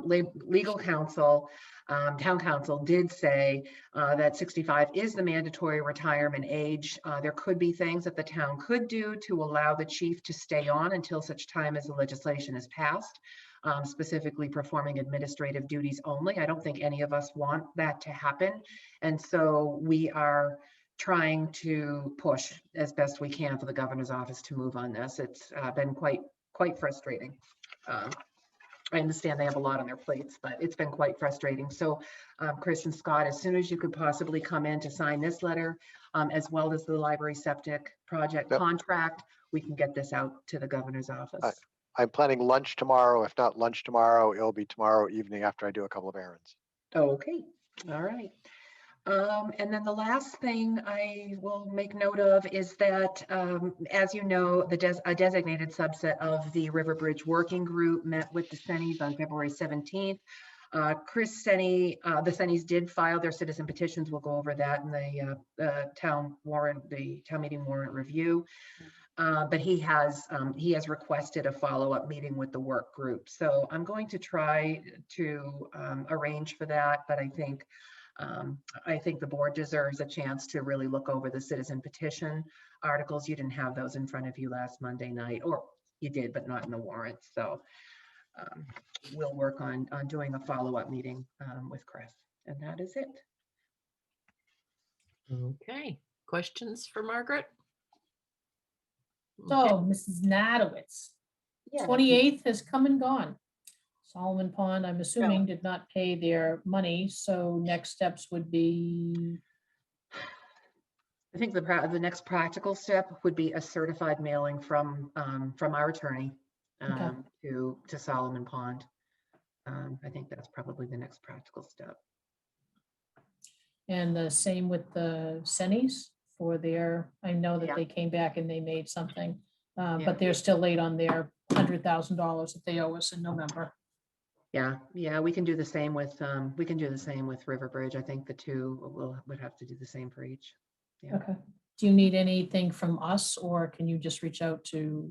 Legal counsel, town council did say that 65 is the mandatory retirement age. There could be things that the town could do to allow the chief to stay on until such time as the legislation is passed. specifically performing administrative duties only. I don't think any of us want that to happen. And so we are trying to push as best we can for the governor's office to move on this. It's been quite frustrating. I understand they have a lot on their plates, but it's been quite frustrating. So Chris and Scott, as soon as you could possibly come in to sign this letter, as well as the library septic project contract, we can get this out to the governor's office. I'm planning lunch tomorrow. If not lunch tomorrow, it'll be tomorrow evening after I do a couple of errands. Okay, all right. And then the last thing I will make note of is that, as you know, a designated subset of the River Bridge Working Group met with the Sennies on February 17th. Chris Senny, the Sennies did file their citizen petitions. We'll go over that in the town meeting warrant review. But he has requested a follow-up meeting with the work group. So I'm going to try to arrange for that, but I think the board deserves a chance to really look over the citizen petition articles. You didn't have those in front of you last Monday night, or you did, but not in the warrant. So we'll work on doing a follow-up meeting with Chris, and that is it. Okay, questions for Margaret? So, Mrs. Nadowitz, Yeah. 28th has come and gone. Solomon Pond, I'm assuming, did not pay their money, so next steps would be, I think the next practical step would be a certified mailing from our attorney to Solomon Pond. I think that's probably the next practical step. and the same with the Sennies for their, I know that they came back and they made something, but they're still late on their $100,000 that they owe us in November. Yeah, we can do the same with River Bridge. I think the two would have to do the same for each. Yeah. Okay. Do you need anything from us, or can you just reach out to,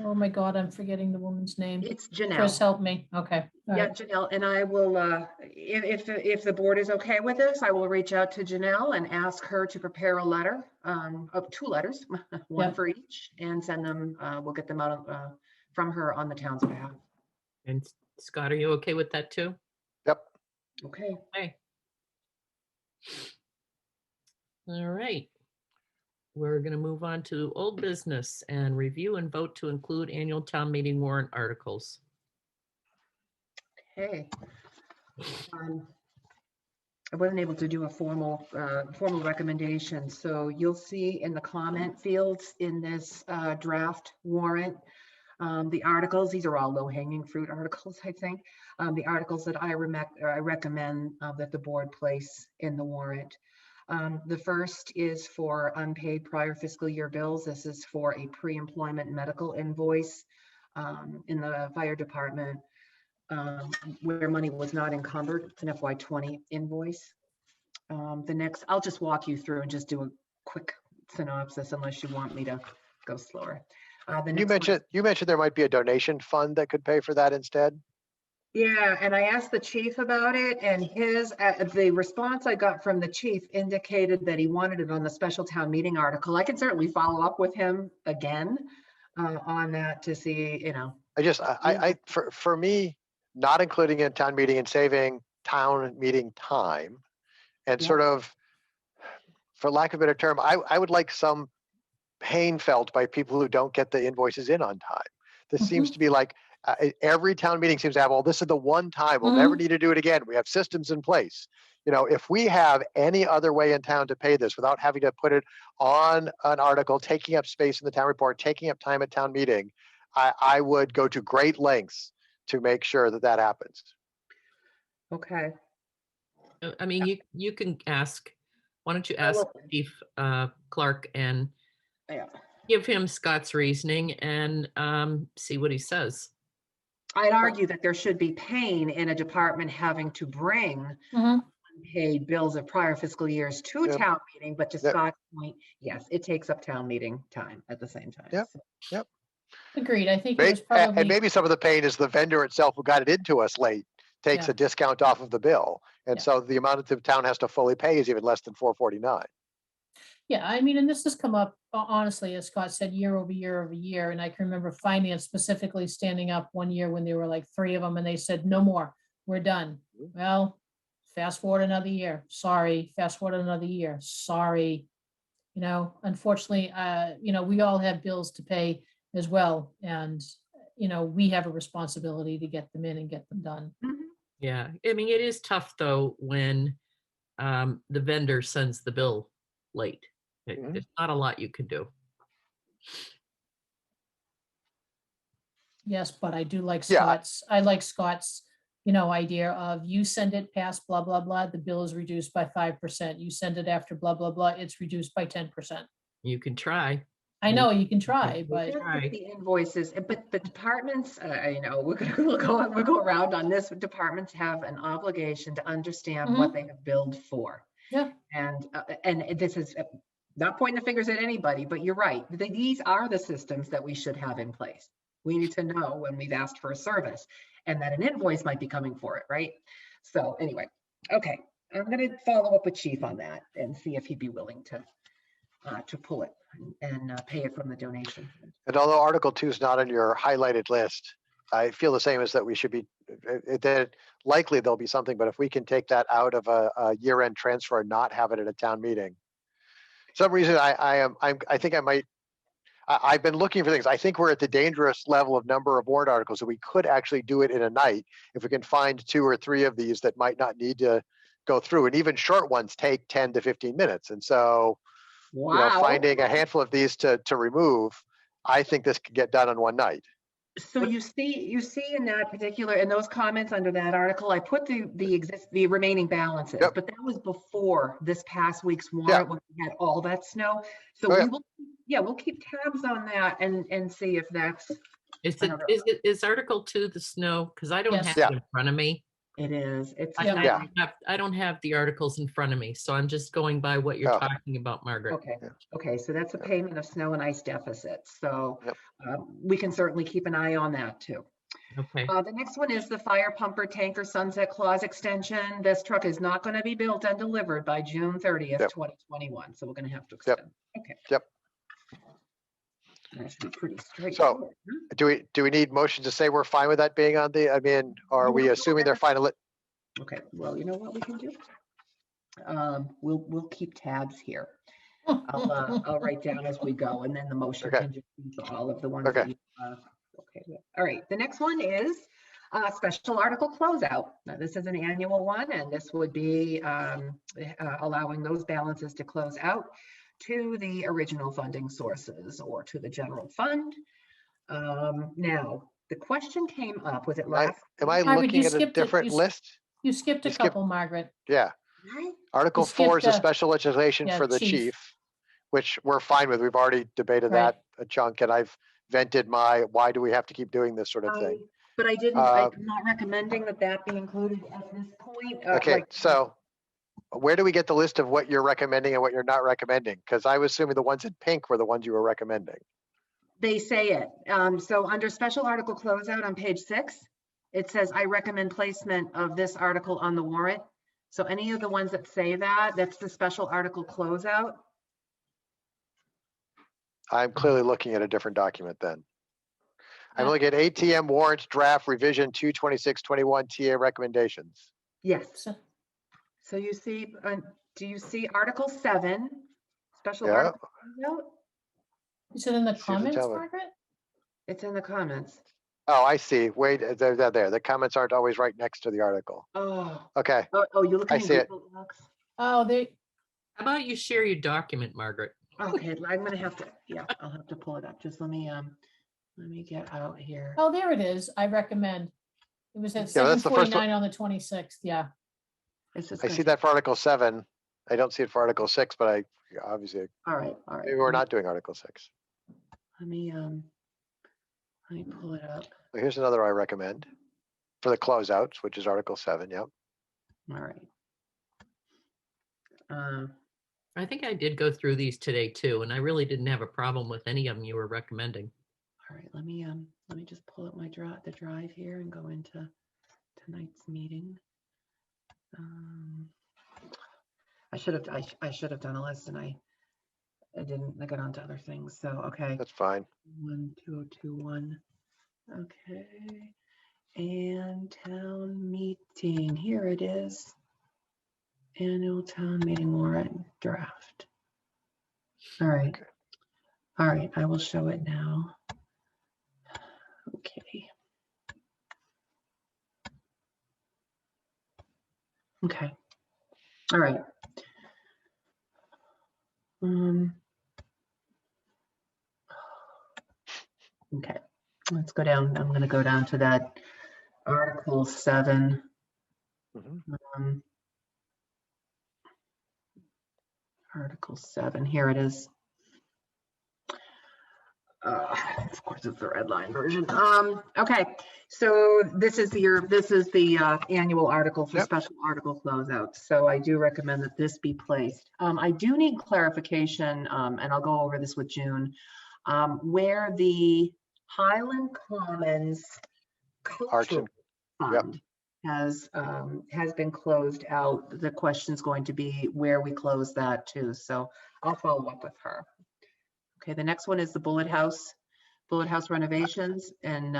oh my God, I'm forgetting the woman's name. It's Janelle. Chris, help me. Okay. All Yeah, right. Janelle, and I will, if the board is okay with this, I will reach out to Janelle and ask her to prepare a letter, of 2 letters, one for each, and send them, we'll get them out from her on the town's behalf. And Scott, are you okay with that too? Yep. Okay. Okay. All right. We're going to move on to old business and review and vote to include annual town meeting warrant articles. Okay. I wasn't able to do a formal recommendation, so you'll see in the comment fields in this draft warrant, the articles. These are all low-hanging fruit articles, I think. The articles that I recommend that the board place in the warrant. The first is for unpaid prior fiscal year bills. This is for a pre-employment medical invoice in the fire department where money was not encumbered. It's an FY20 invoice. The next, I'll just walk you through and just do a quick synopsis unless you want me to go slower. You mentioned there might be a donation fund that could pay for that instead. Yeah, and I asked the chief about it, and the response I got from the chief indicated that he wanted it on the special town meeting article. I can certainly follow up with him again on that to see, For me, not including in town meeting and saving town meeting time, and sort of, for lack of a better term, I would like some pain felt by people who don't get the invoices in on time. This seems to be like every town meeting seems to have, this is the one time, we'll never need to do it again. We have systems in place. If we have any other way in town to pay this without having to put it on an article, taking up space in the town report, taking up time at town meeting, I would go to great lengths to make sure that happens. Okay. I mean, you can ask, why don't you ask Chief Clark and give him Scott's reasoning and see what he says. I'd argue that there should be pain in a department having to bring unpaid bills of prior fiscal years to town meeting, but to Scott's point, yes, it takes up town meeting time at the same time. Yep. Agreed. I think it was probably. And maybe some of the pain is the vendor itself who got it into us late takes a discount off of the bill. And so the amount that the town has to fully pay is even less than $4.49. Yeah, I mean, and this has come up, honestly, as Scott said, year over year over year. And I can remember finance specifically standing up one year when there were like 3 of them and they said, no more, we're done. Well, fast forward another year, sorry, fast forward another year, sorry. Unfortunately, we all have bills to pay as well. And, we have a responsibility to get them in and get them done. Yeah, I mean, it is tough though when the vendor sends the bill late. Mhm. There's not a lot you can do. Yes, but I do like Yeah. Scott's, idea of you send it past blah, blah, blah, the bill is reduced by 5%. You send it after blah, blah, blah, it's reduced by 10%. You can try. I know you can try, but Just Right. the invoices, but the departments, we'll go around on this. Departments have an obligation to understand what they have billed for. Yeah. And this is not pointing the fingers at anybody, but you're right. These are the systems that we should have in place. We need to know when we've asked for a service and that an invoice might be coming for it, right? So anyway, okay, I'm going to follow up with Chief on that and see if he'd be willing to pull it and pay it from the donation. And although Article 2 is not on your highlighted list, I feel the same as that we should be, that likely there'll be something, but if we can take that out of a year-end transfer and not have it at a town meeting. Some reason I think I might, I've been looking for things. I think we're at the dangerous level of number of warrant articles, so we could actually do it in a night if we can find 2 or 3 of these that might not need to go through. And even short ones take 10 to 15 minutes. And so, finding a handful of these to remove, I think this could get done in one night. So you see in that particular, in those comments under that article, I put the remaining balances, Yep. but that was before this past week's warrant when we had all that snow. So we'll keep tabs on that and see if that's. Is Article 2 the snow? Because I don't Yes. have it in front of me. It is. It's I don't have the articles in front of me, so I'm just going by what you're talking about, Margaret. okay. Okay, so that's a payment of snow and ice deficits. So we can certainly keep an eye on that too. Okay. The next one is the fire pumper tanker sunset clause extension. This truck is not going to be built and delivered by June 30th, 2021. So we're going to have to extend. Okay. Yep. That should be pretty straightforward. So do we need motion to say we're fine with that being on the, or are we assuming they're fine? Okay, well, you know what we can do? We'll keep tabs here. I'll write down as we go, and then the motion can just be for all of the ones that you okay. All right, the next one is special article closeout. Now, this is an annual one, and this would be allowing those balances to close out to the original funding sources or to the general fund. Now, the question came up, was it last? Am I looking at a different list? You skipped a couple, Margaret. Yeah. Right? Article 4 is a special legislation for the chief, which we're fine with. We've already debated that a chunk, and I've vented my, why do we have to keep doing this sort of thing? But I didn't, I'm not recommending that be included at this point. Okay, so where do we get the list of what you're recommending and what you're not recommending? Because I was assuming the ones in pink were the ones you were recommending. They say it. So under special article closeout on page 6, it says, I recommend placement of this article on the warrant. So any of the ones that say that, that's the special article closeout. I'm clearly looking at a different document then. I'm looking at ATM warrants draft revision 22621 TA recommendations. Yes. So you see, do you see Article 7, special article closeout? Is it in the comments, Margaret? It's in the comments. Oh, I see. Wait, they're there. The comments aren't always right next to the article. Oh. Okay. Oh, you're looking I see it. Oh, how about you share your document, Margaret? Okay, I'm gonna have to, I'll have to pull it up. Just let me get out here. Oh, there it is. I recommend. It was at 7:49 on the 26th. Yeah. I see that for Article 7. I don't see it for Article 6, but I obviously. All right. Maybe we're not doing Article 6. Let me pull it up. Well, here's another I recommend for the closeouts, which is Article 7. Yep. All right. I think I did go through these today too, and I really didn't have a problem with any of them you were recommending. All right, let me just pull up the drive here and go into tonight's meeting. I should have done a list, and I I got onto other things, so, okay. That's fine. 12021. Okay. And town meeting, here it is. Annual town meeting warrant draft. All right. Okay. All right, I will show it now. Okay. Okay. All right. Okay, let's go down. I'm going to go down to that Article 7. Mhm. Article 7, here it is. Of course, it's the red line version. Okay, so this is the annual article for Yep. special article closeouts. So I do recommend that this be placed. I do need clarification, and I'll go over this with June, where the Highland Commons Arts Cultural and, yep. Fund has been closed out. The question's going to be where we close that to. So I'll follow up with her. Okay, the next one is the Bullet House renovations, and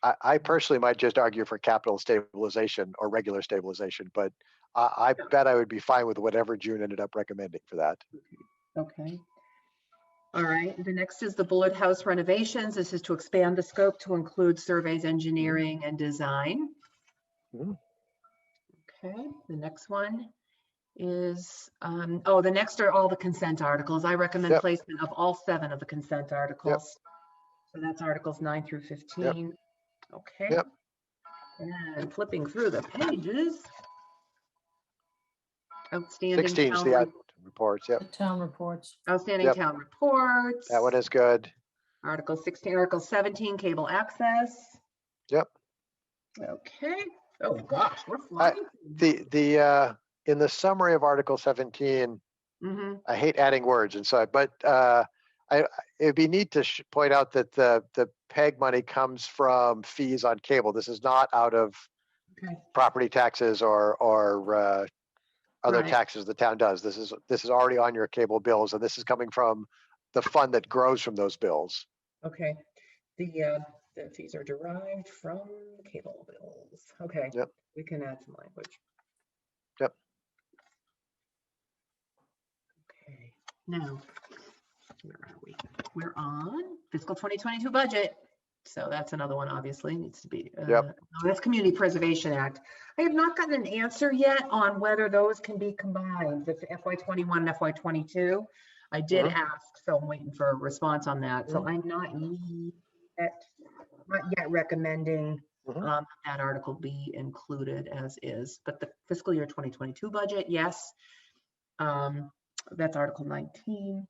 I personally might just argue for capital stabilization or regular stabilization, but I bet I would be fine with whatever June ended up recommending for that. okay. All right, the next is the Bullet House renovations. This is to expand the scope to include surveys, engineering, and design. Mhm. Okay, the next one is, the next are all the consent articles. I recommend Yep. placement of all 7 of the consent articles. So that's Articles 9 through 15. Okay. Yep. And flipping through the pages. Outstanding 16 is town, the reports. Yep. The town reports. outstanding Yep. town reports. That one is good. Article 16, Article 17, cable access. Yep. Okay. Oh gosh, we're flying. In the summary of Article 17, Mhm. I hate adding words, and so, but it'd be neat to point out that the PEG money comes from fees on cable. This is not out of Okay. property taxes or other Right. taxes the town does. This is already on your cable bills, and this is coming from the fund that grows from those bills. Okay. The fees are derived from cable bills. Okay. Yep. We can add some language. Yep. Okay. Now, where are we? We're on fiscal 2022 budget. So that's another one, obviously, needs to be. Yep. That's Community Preservation Act. I have not gotten an answer yet on whether those can be combined, the FY21 and FY22. I did ask, so I'm waiting for a response on that. So I'm not yet recommending that article be included as is, but the fiscal year 2022 budget, yes. That's Article 19.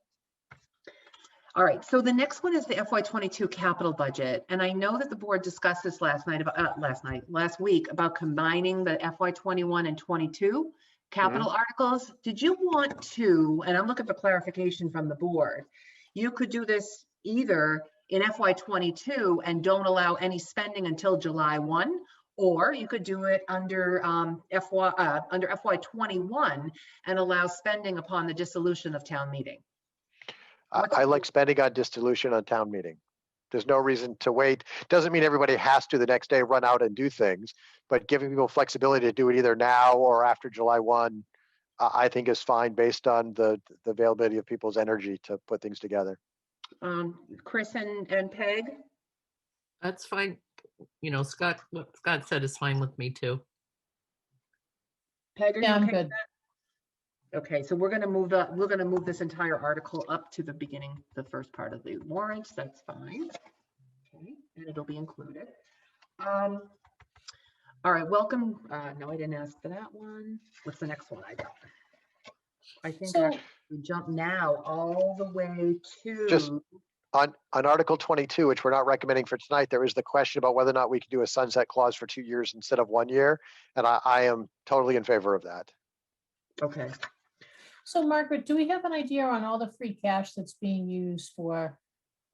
All right, so the next one is the FY22 capital budget. And I know that the board discussed this last week about combining the FY21 and 22 capital articles. Did you want to, and I'm looking for clarification from the board, you could do this either in FY22 and don't allow any spending until July 1, or you could do it under FY21 and allow spending upon the dissolution of town meeting. I like spending on dissolution on town meeting. There's no reason to wait. Doesn't mean everybody has to the next day run out and do things, but giving people flexibility to do it either now or after July 1, I think is fine based on the availability of people's energy to put things together. Chris and Peg? That's fine. You know, Scott, what Scott said is fine with me too. Peg, are you Yeah, I'm okay with good. that? Okay, so we're gonna move this entire article up to the beginning, the first part of the warrant. That's fine. Okay, and it'll be included. All right, welcome. No, I didn't ask for that one. What's the next one I got? I think So- we jump now all the way to. Just on Article 22, which we're not recommending for tonight, there is the question about whether or not we can do a sunset clause for 2 years instead of 1 year. And I am totally in favor of that. Okay. So Margaret, do we have an idea on all the free cash that's being used for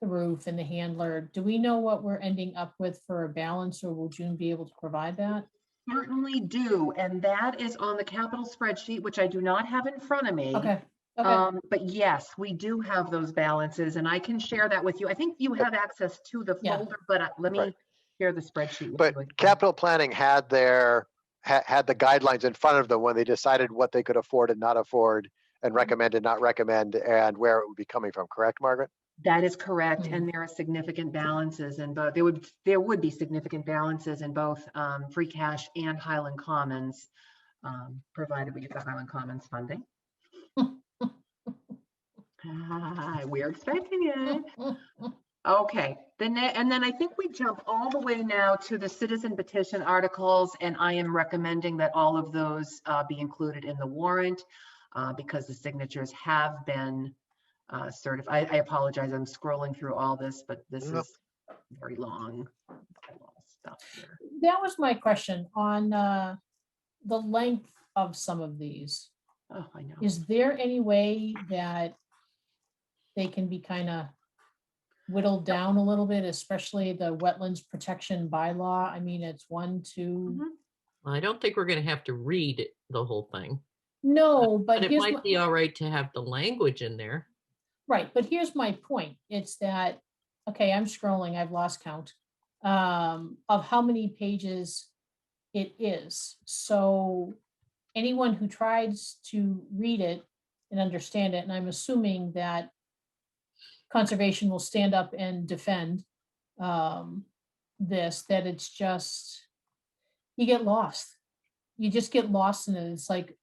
the roof and the handler? Do we know what we're ending up with for a balance, or will June be able to provide that? Certainly do, and that is on the capital spreadsheet, which I do not have in front of me. Okay, Okay, But yes, we do have those balances and I can share that with you. I think you have access to the Yeah. folder, but let Right. me share the spreadsheet with But you again. capital planning had had the guidelines in front of them when they decided what they could afford and not afford, and recommend and not recommend, and where it would be coming from. Correct, Margaret? That is correct, Mhm. and there are significant balances in both. There would be significant balances in both free cash and Highland Commons, provided we get the Highland Commons funding. We're expecting it. Okay, and then I think we jump all the way now to the citizen petition articles, and I am recommending that all of those be included in the warrant because the signatures have been certified. I apologize, I'm scrolling through all this, but this No. is very long stuff here. That was my question on the length of some of these. Oh, I know. Is there any way that they can be kind of whittled down a little bit, especially the wetlands protection bylaw? I mean, it's 1, 2. Mhm. Well, I don't think we're going to have to read the whole thing, No, but but it here's might my, be all right to have the language in there. right, but here's my point. It's that, okay, I'm scrolling, I've lost count of how many pages it is. So anyone who tries to read it and understand it, and I'm assuming that conservation will stand up and defend this, that it's just, you get lost. You just get lost in it. It's like,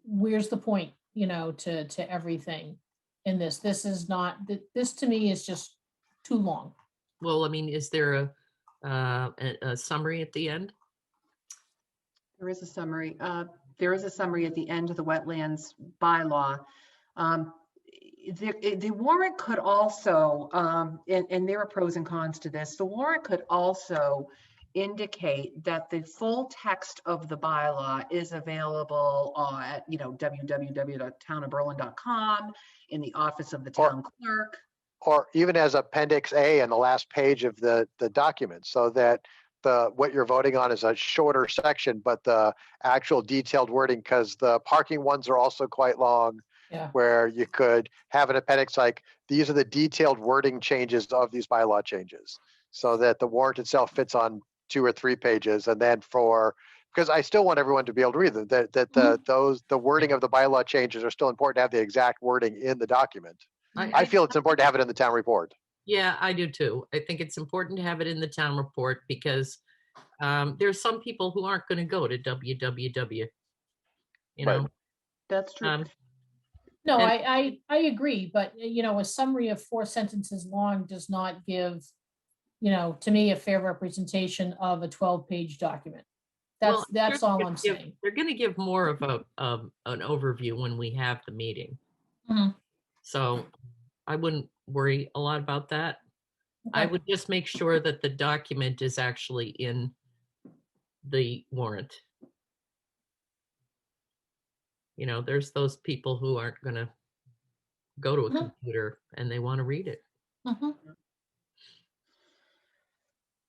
where's the point, to everything in this? This is not, this to me is just too long. Well, I mean, is there a summary at the end? There is a summary. There is a summary at the end of the wetlands bylaw. The warrant could also, and there are pros and cons to this, the warrant could also indicate that the full text of the bylaw is available at www.townofberlin.com, in the office of the town clerk. Or even as Appendix A in the last page of the document, so that what you're voting on is a shorter section, but the actual detailed wording, because the parking ones are also quite long, Yeah. where you could have an appendix like, these are the detailed wording changes of these bylaw changes, so that the warrant itself fits on 2 or 3 pages. And then because I still want everyone to be able to read them, that the wording of the bylaw changes are still important to have the exact wording in the document. I feel it's important to have it in the town report. Yeah, I do too. I think it's important to have it in the town report because there's some people who aren't going to go to www. Right. That's true. No, And- I agree, but a summary of 4 sentences long does not give, to me, a fair representation of a 12-page document. Well, That's they're all gonna I'm give- saying. They're going to give more of an overview when we have the meeting. Mhm. So I wouldn't worry a lot about that. I Okay. would just make sure that the document is actually in the warrant. There's those people who aren't going to go to a Mhm. computer and they want to read it. Mhm.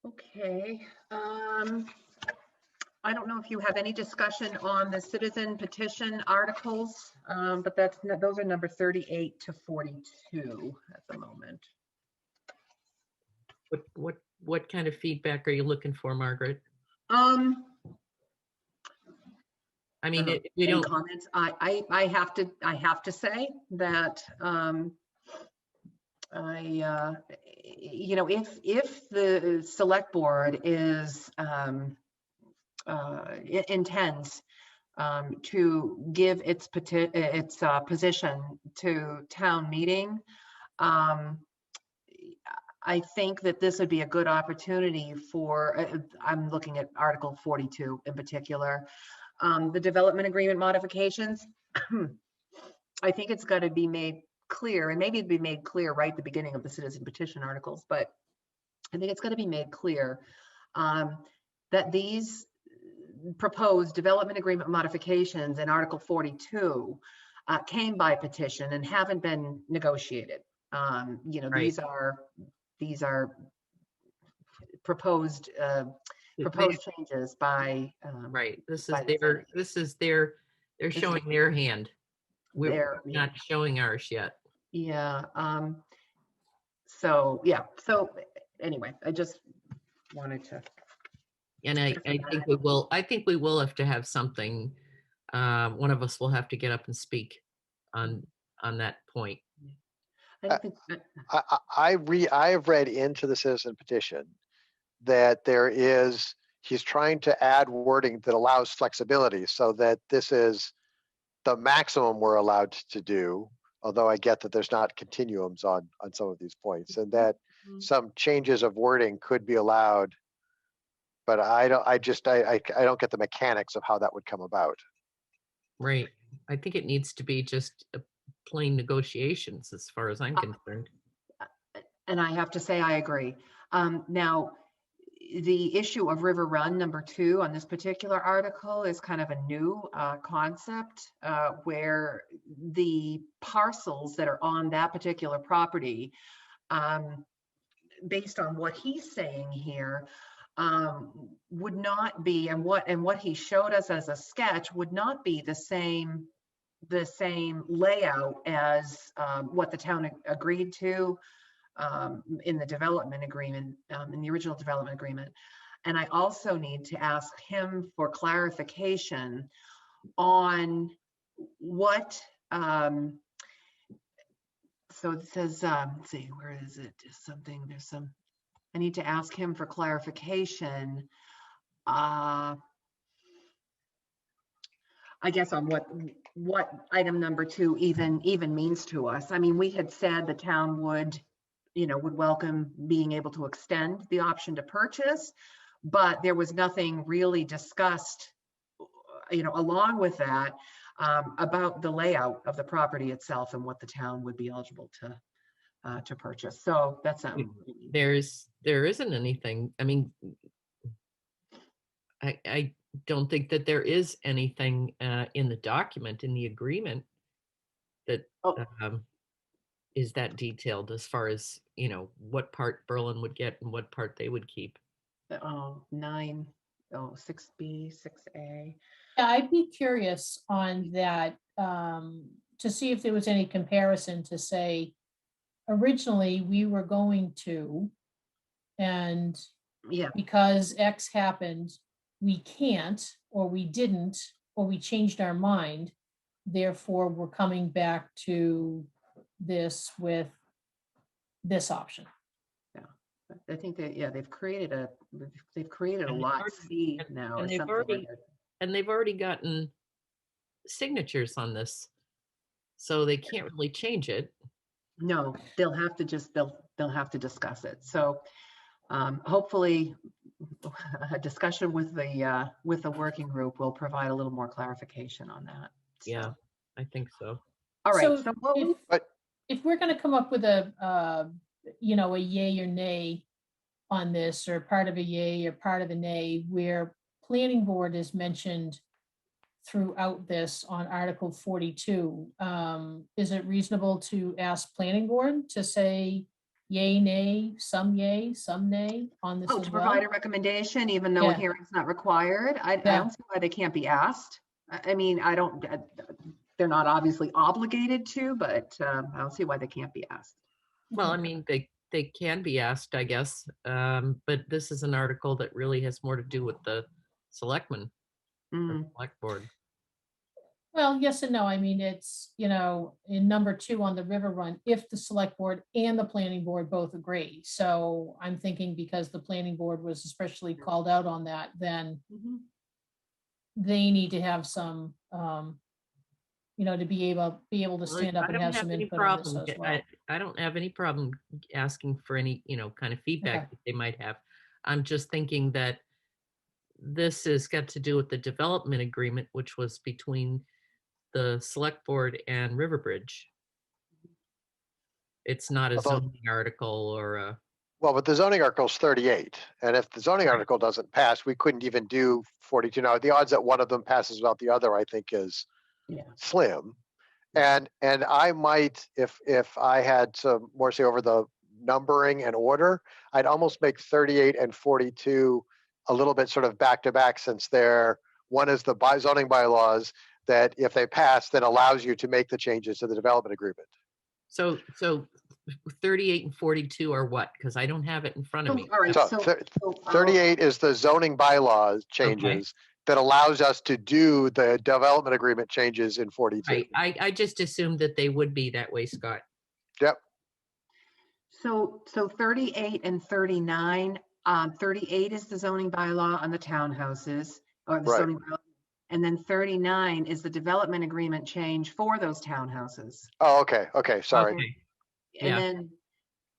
Okay. I don't know if you have any discussion on the citizen petition articles, but those are number 38 to 42 at the moment. What kind of feedback are you looking for, Margaret? I mean, we Any don't. comments? I have to say that if the select board intends to give its position to town meeting, I think that this would be a good opportunity for, I'm looking at Article 42 in particular, the development agreement modifications. I think it's got to be made clear, and maybe it'd be made clear right at the beginning of the citizen petition articles, but I think it's going to be made clear that these proposed development agreement modifications in Article 42 came by petition and haven't been negotiated. Right. These are proposed changes by Right. This by is the they're showing their hand. We're There, not showing ours yet. yeah. So, yeah, so anyway, I just wanted to. And I think we will have to have something. One of us will have to get up and speak on that point. I don't think, I have read into the citizen petition that he's trying to add wording that allows flexibility so that this is the maximum we're allowed to do, although I get that there's not continuums on some of these points, and that some changes of wording could be allowed, but I don't get the mechanics of how that would come about. Right. I think it needs to be just a plain negotiations as far as I'm concerned. and I have to say, I agree. Now, the issue of River Run #2 on this particular article is kind of a new concept where the parcels that are on that particular property, based on what he's saying here, would not be, and what he showed us as a sketch would not be the same layout as what the town agreed to in the development agreement, in the original development agreement. And I also need to ask him for clarification on what, so it says, let's see, where is it? I need to ask him for clarification. I guess on what item #2 even means to us. I mean, we had said the town would welcome being able to extend the option to purchase, but there was nothing really discussed, along with that, about the layout of the property itself and what the town would be eligible to purchase. So that's there isn't anything. I mean, I don't think that there is anything in the document, in the agreement, that is that detailed as far as what part Berlin would get and what part they would keep. 6B, 6A. Yeah, I'd be curious on that to see if there was any comparison to say, originally we were going to, and Yeah, because X happened, we can't, or we didn't, or we changed our mind. Therefore, we're coming back to this with this option. yeah. I think that, yeah, they've created a And lot they've C now. and or they've something already like that. and they've already gotten signatures on this, so they can't really change it. No, they'll have to they'll have to discuss it. So hopefully a discussion with the working group will provide a little more clarification on that. So, Yeah, I think so. all right. So So what we, if we're going to come up with a yay or nay on this, or part of a yay or part of a nay, where planning board is mentioned throughout this on Article 42, is it reasonable to ask planning board to say yay, nay, some yay, some nay on this as to well? provide a recommendation, even though a Yeah. hearing's not required, I don't see why they can't be asked. I mean, they're not obviously obligated to, but I don't see why they can't be asked. Well, I mean, they can be asked, I guess, but this is an article that really has more to do with the selectmen, or select board. Well, yes and no. I mean, it's, in #2 on the river run, if the select board and the planning board both agree. So I'm thinking because the planning board was especially called out on that, then they need to have some, to be able to stand up and have some input on this as well. I don't have any problem asking for any, kind of feedback that they might have. I'm just thinking that this has got to do with the development agreement, which was between the select board and Riverbridge. It's not a zoning article or a. Well, but the zoning article is 38, and if the zoning article doesn't pass, we couldn't even do 42. Now, the odds that one of them passes without the other, I think, is slim. And I might, if I had some more say over the numbering and order, I'd almost make 38 and 42 a little bit sort of back to back, since one is the zoning bylaws, that if they pass, then allows you to make the changes to the development agreement. So 38 and 42 are what? Because I don't have it in front of So, me. all right, So so. so I'll- 38 is the zoning bylaws changes that allows us to do the development agreement changes in 42. Right. I just assumed that they would be that way, Scott. Yep. So 38 and 39, 38 is the zoning bylaw on the townhouses, or the Right. zoning bylaw. And then 39 is the development agreement change for those townhouses. Oh, okay. Okay. Sorry. Okay. And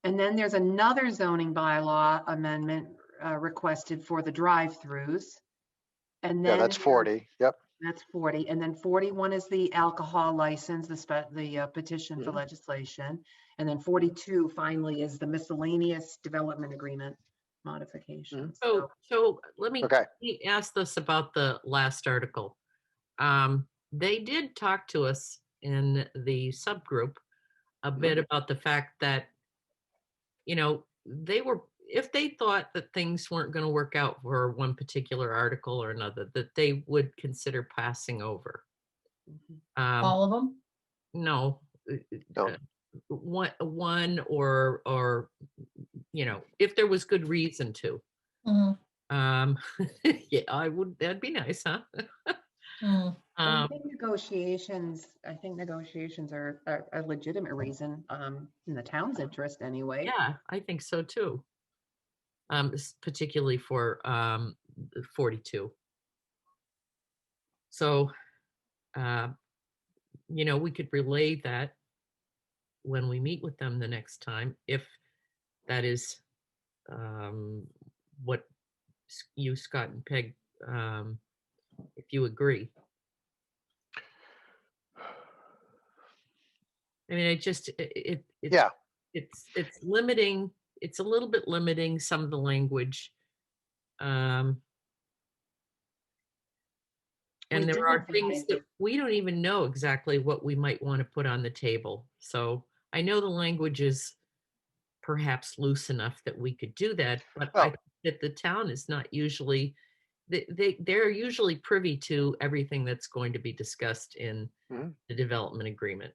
Yeah. then there's another zoning bylaw amendment requested for the drive-throughs. And Yeah, then that's 40. Yep. that's 40. And then 41 is the alcohol license, the petition for Mhm. legislation. And then 42 finally is the miscellaneous development agreement modification. So let me Okay. ask this about the last article. They did talk to us in the subgroup a bit about the fact that, if they thought that things weren't going to work out for one particular article or another, that they would consider passing over. Mhm. All of them? No, No. one or if there was good reason to. Mhm, Yeah, that'd be nice, huh? mhm. I think negotiations are a legitimate reason, in the town's interest anyway. Yeah, I think so too. Particularly for 42. So, we could relay that when we meet with them the next time, if that is what you, Scott, and Peg, if you agree. I mean, Yeah. it's limiting. It's a little bit limiting some of the language. And We there did are things advise- that we don't even know exactly what we might want to put on the table. So I know the language is perhaps loose enough that we could do that, but I Well- think that the town is not usually, they're usually privy to everything that's going to be discussed in Mhm. the development agreement.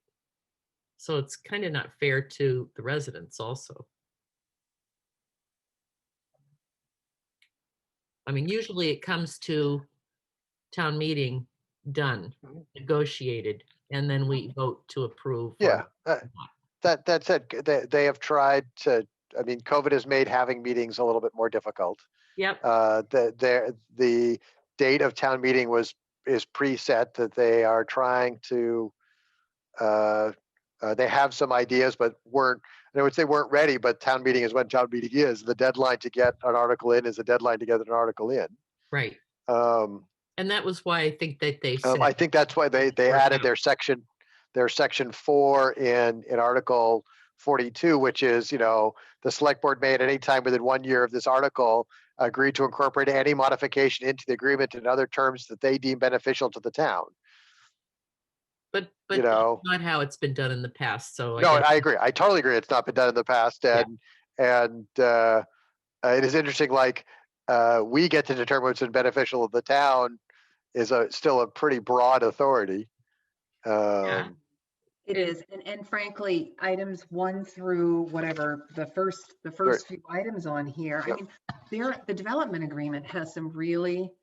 So it's kind of not fair to the residents also. I mean, usually it comes to town meeting done, Mhm. negotiated, and then we vote to approve. Yeah. That said, they have tried to, I mean, COVID has made having meetings a little bit more difficult. Yep. The date of town meeting is preset, that they are trying to, they have some ideas, but I would say weren't ready, but town meeting is when town meeting is. The deadline to get an article in is the deadline to get an article in. Right. Um, And that was why I think that they said. I think that's why they Work added out. their section 4 in Article 42, which is, the select board may at any time within 1 year of this article agree to incorporate any modification into the agreement and other terms that they deem beneficial to the town. But you know. that's not how it's been done in the past. So No, guess- I agree. I totally agree. It's not been done in the past, and it is interesting. Like we get to determine what's beneficial of the town is still a pretty broad authority. It is, and frankly, items 1 through whatever, the first Right. few items on here, Yep. I mean, the development agreement has some really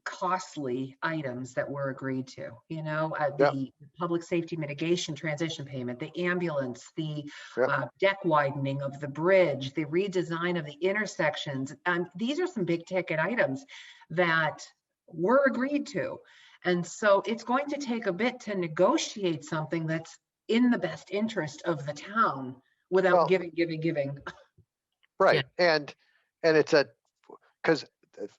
costly items that were agreed to, the public safety mitigation transition payment, the ambulance, the Yep. deck widening of the bridge, the redesign of the intersections. These are some big ticket items that were agreed to. And so it's going to take a bit to negotiate something that's in the best interest of the town without Well- giving. Right. And it's because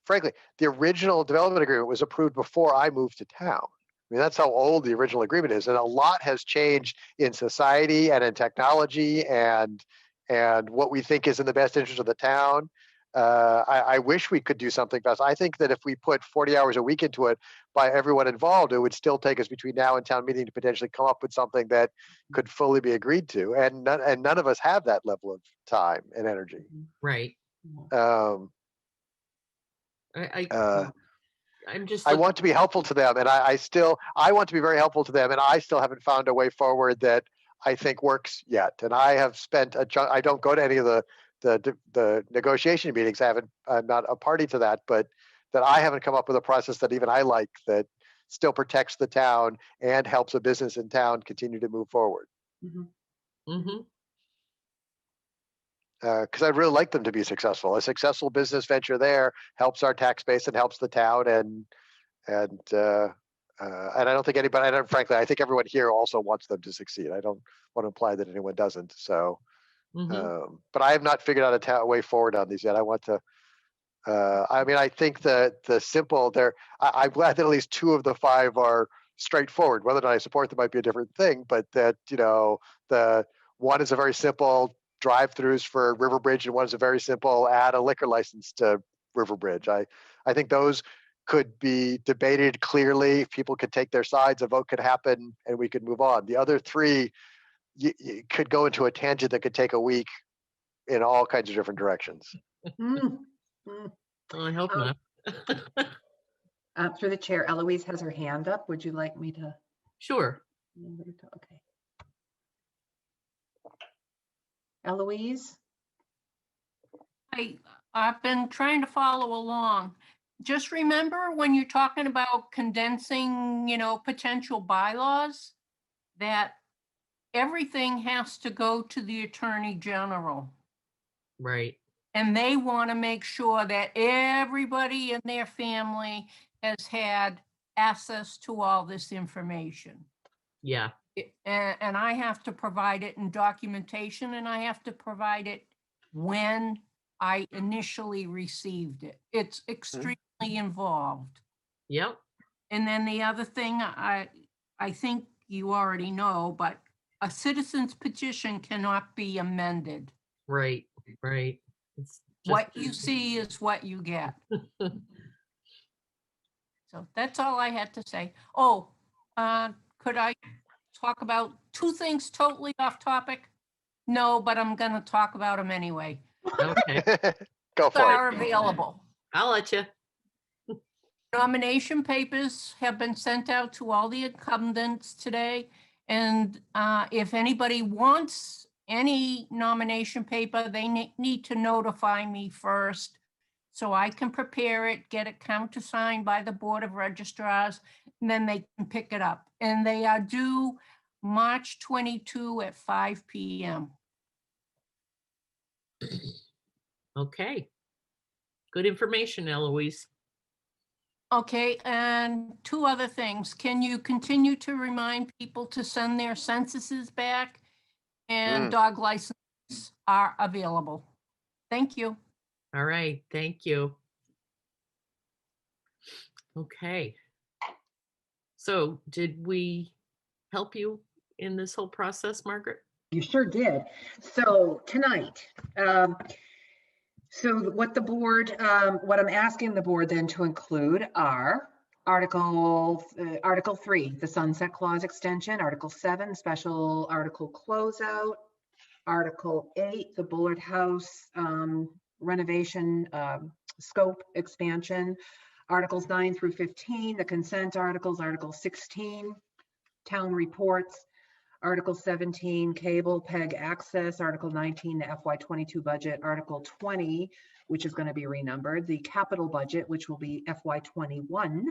frankly, the original development agreement was approved before I moved to town. I mean, that's how old the original agreement is. And a lot has changed in society and in technology and what we think is in the best interest of the town. I wish we could do something fast. I think that if we put 40 hours a week into it by everyone involved, it would still take us between now and town meeting to potentially come up with something that could fully be agreed to. And none of us have that level of time and energy. Right. Um, I I'm just. I looking- want to be helpful to them, and I want to be very helpful to them, and I still haven't found a way forward that I think works yet. And I have spent I don't go to any of the negotiation meetings. I'm not a party to that, but that I haven't come up with a process that even I like, that still protects the town and helps a business in town continue to move forward. Mhm. Mhm. Because I'd really like them to be successful. A successful business venture there helps our tax base and helps the town, and I don't think anybody. Frankly, I think everyone here also wants them to succeed. I don't want to imply that anyone doesn't. So, Mhm. but I have not figured out a way forward on these yet. I want to. I mean, I think that the simple there. I'm glad that at least 2 of the 5 are straightforward. Whether or not I support them might be a different thing, but that the one is a very simple drive-throughs for Riverbridge, and one is a very simple add a liquor license to Riverbridge. I think those could be debated clearly. People could take their sides, a vote could happen, and we could move on. The other 3 you could go into a tangent that could take a week in all kinds of different directions. Mm, mm. Well, I hope Um, not. Through the chair, Eloise has her hand up. Would you like me to? Sure. Okay. Eloise? I've been trying to follow along. Just remember when you're talking about condensing, potential bylaws, that everything has to go to the Attorney General. Right. And they want to make sure that everybody in their family has had access to all this information. Yeah. And I have to provide it in documentation, and I have to provide it when I initially received it. It's extremely involved. Yep. And then the other thing, I think you already know, but a citizen's petition cannot be amended. Right. Right. It's just, What you see is what you get. So that's all I had to say. Oh, could I talk about 2 things totally off topic? No, but I'm going to talk about them anyway. okay. Go for Are it. available. I'll let you. Nomination papers have been sent out to all the incumbents today. And if anybody wants any nomination paper, they need to notify me first so I can prepare it, get it countersigned by the Board of Registrars, and then they can pick it up. And they are due March 22 at 5 p.m. Okay. Good information, Eloise. Okay, and 2 other things. Can you continue to remind people to send their censuses back? And dog licenses are available. Thank you. All right. Thank you. Okay. So did we help you in this whole process, Margaret? You sure did. So tonight, so what the board, what I'm asking the board then to include are Article 3, the sunset clause extension, Article 7, special article closeout, Article 8, the Bullard House renovation scope expansion, Articles 9 through 15, the consent articles, Article 16, town reports, Article 17, cable PEG access, Article 19, the FY22 budget, Article 20, which is going to be renumbered, the capital budget, which will be FY21,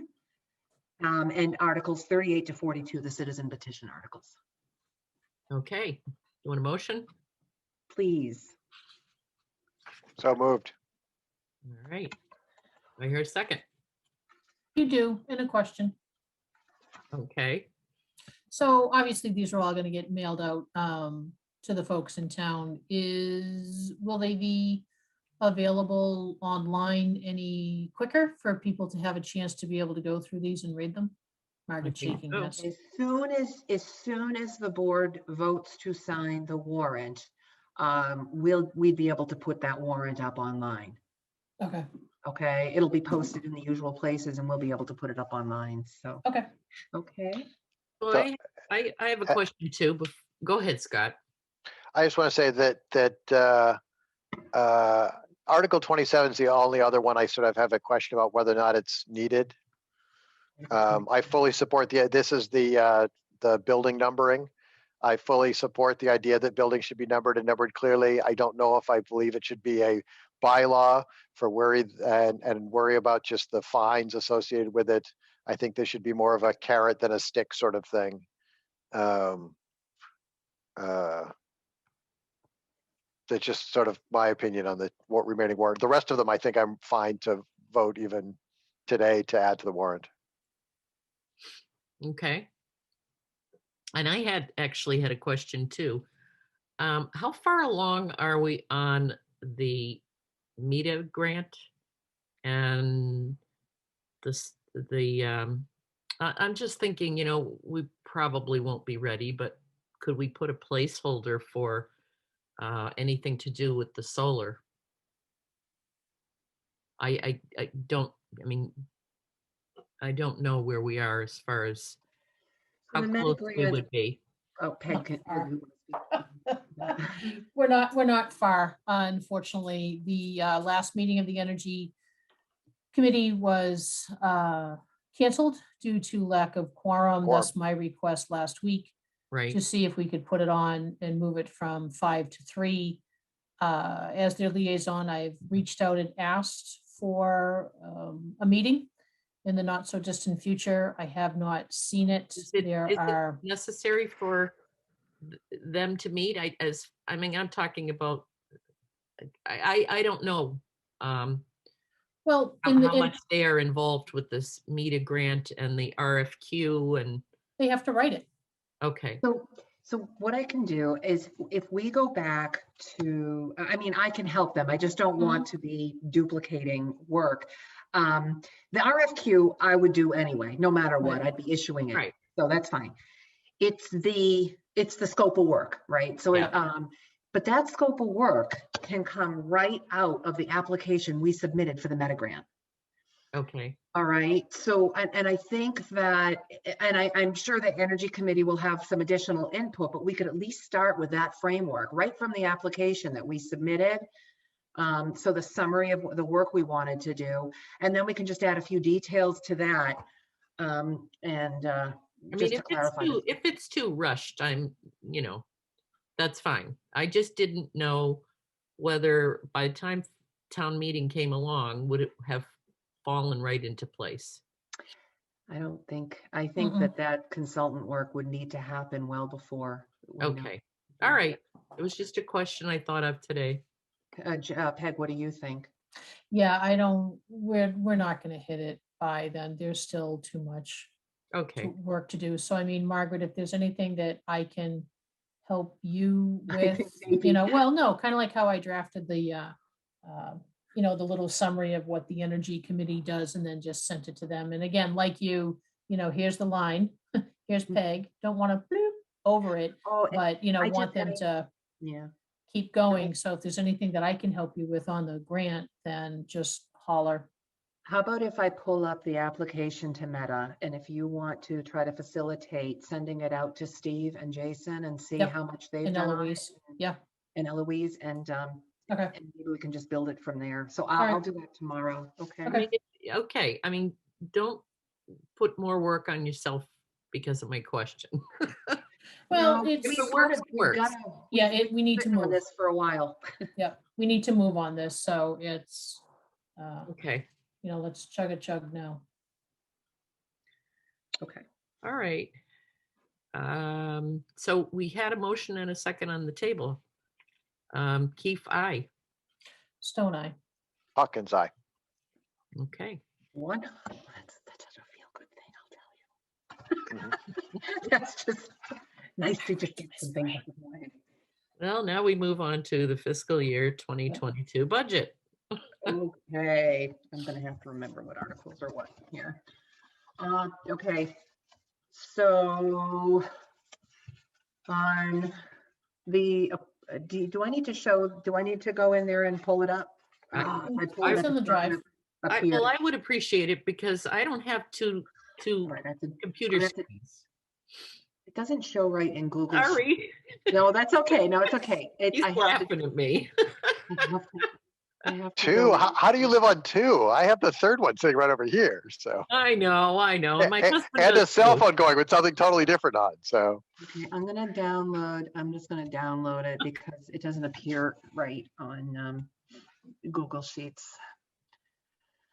and Articles 38 to 42, the citizen petition articles. Okay. You want a motion? Please. So moved. All right. I hear a second. You do, and a question. Okay. So obviously these are all going to get mailed out to the folks in town. Will they be available online any quicker for people to have a chance to be able to go through these and read them? Margaret think shaking so. yes. As soon as the board votes to sign the warrant, we'd be able to put that warrant up online. Okay, Okay, it'll be posted in the usual places and we'll be able to put it up online. So, okay. okay. Well, So- I have a question too, but go ahead, Scott. I just want to say that Article 27 is the only other one I sort of have a question about whether or not it's needed. I fully support this is the building numbering. I fully support the idea that buildings should be numbered and numbered clearly. I don't know if I believe it should be a bylaw for worry and worry about just the fines associated with it. I think there should be more of a carrot than a stick sort of thing. That's just sort of my opinion on the remaining warrant. The rest of them, I think I'm fine to vote even today to add to the warrant. Okay. And I actually had a question too. How far along are we on the META grant? And I'm just thinking, we probably won't be ready, but could we put a placeholder for anything to do with the solar? I don't know where we are as far as how The META close we grant- would be. Oh, Peg, We're not far, unfortunately. The last meeting of the Energy Committee was canceled due to lack of quorum, thus my request last week Right. to see if we could put it on and move it from 5 to 3. As their liaison, I've reached out and asked for a meeting in the not so distant future. I have not seen it. Is it necessary for them to meet? I'm talking about, I don't know Well, how much they are involved with this META grant and the RFQ and. They have to write it. Okay. So what I can do is if we go back to, I can help them. I just don't want to be duplicating work. The RFQ I would do anyway, no matter what. Right. I'd be issuing it. Right. So that's fine. It's the scope of work, right? So Yeah. but that scope of work can come right out of the application we submitted for the META grant. Okay. All right. So, and I think that, and I'm sure the Energy Committee will have some additional input, but we could at least start with that framework right from the application that we submitted. So the summary of the work we wanted to do, and then we can just add a few details to that. Just to clarify. If it's too rushed, that's fine. I just didn't know whether by the time town meeting came along, would it have fallen right into place? I think that consultant work would need to happen well before. Okay. All right. It was just a question I thought of today. Peg, what do you think? Yeah, we're not going to hit it by then. There's still too much work to do. So, Margaret, if there's anything that I can help you with, no, kind of like how I drafted the little summary of what the Energy Committee does and then just sent it to them. And again, like here's the line, here's Peg, don't want to bloop over it, but want them to keep going. So if there's anything that I can help you with on the grant, then just holler. How about if I pull up the application to META, and if you want to try to facilitate sending it out to Steve and Jason and see how much they've done. Eloise. And Eloise, and okay. And maybe we can just build it from there. So I'll do that tomorrow. Okay. Okay. Don't put more work on yourself because of my question. Well, no, it's it works. We need to move on this for a while. We need to move on this. So it's okay. Let's chug now. Okay. All right. So we had a motion and a second on the table. Keefe, aye. Stone, aye. Hawkins, aye. Okay. That's such a feel good thing, I'll tell you. That's just nice to just get some things out of the way. Well, now we move on to the fiscal year 2022 budget. Okay, I'm gonna have to remember what articles are what here. Okay, so on the do I need to go in there and pull it up? It's on the drive. Well, I would appreciate it because I don't have two computer screens. It doesn't show right in Google. Sorry. No, that's okay. No, it's okay. He's laughing at me. I have to Two? go- How do you live on two? I have the third one sitting right over here. So, I know. And my husband and a does cell too. phone going with something totally different on. So, Okay, I'm just gonna download it because it doesn't appear right on Google Sheets.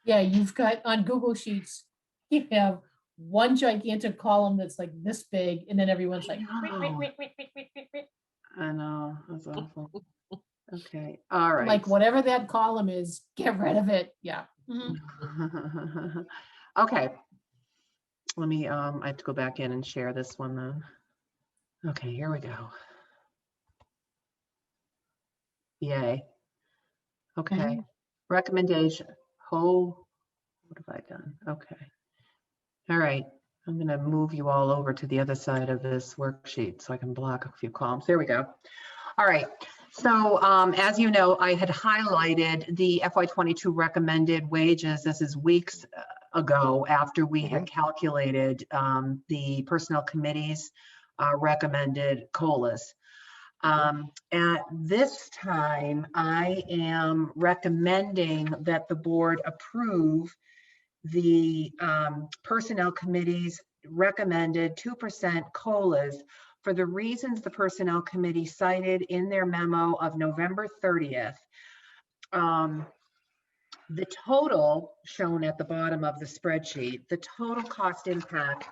Yeah, you've got on Google Sheets, you have one gigantic column that's like this big, and then everyone's like, I know, that's awful. Okay, all right. like whatever that column is, get rid of it. Yeah. Mhm. Okay. Let me, I have to go back in and share this one then. Okay, here we go. Yay. Okay, Mhm. recommendation. Oh, what have I done? Okay. All right, I'm gonna move you all over to the other side of this worksheet so I can block a few columns. There we go. All right, so as you know, I had highlighted the FY22 recommended wages. This is weeks ago after we had calculated the personnel committee's recommended COLAs. At this time, I am recommending that the board approve the personnel committee's recommended 2% COLAs for the reasons the personnel committee cited in their memo of November 30th. The total shown at the bottom of the spreadsheet, the total cost impact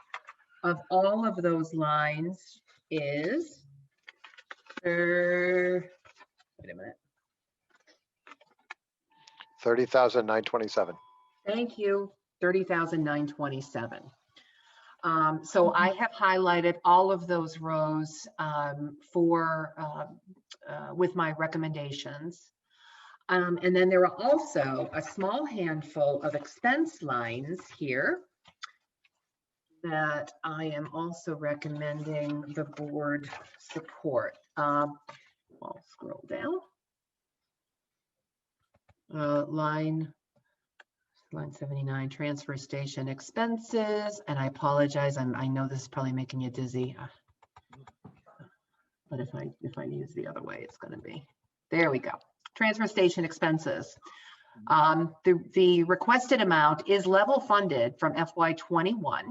of all of those lines is, wait a minute. 30,927. Thank you, 30,927. So I have highlighted all of those rows with my recommendations. And then there are also a small handful of expense lines here that I am also recommending the board support. I'll scroll down. Line 79, transfer station expenses, and I apologize. I know this is probably making you dizzy, but if I use the other way, it's going to be. There we go. Transfer station expenses. The requested amount is level funded from FY21.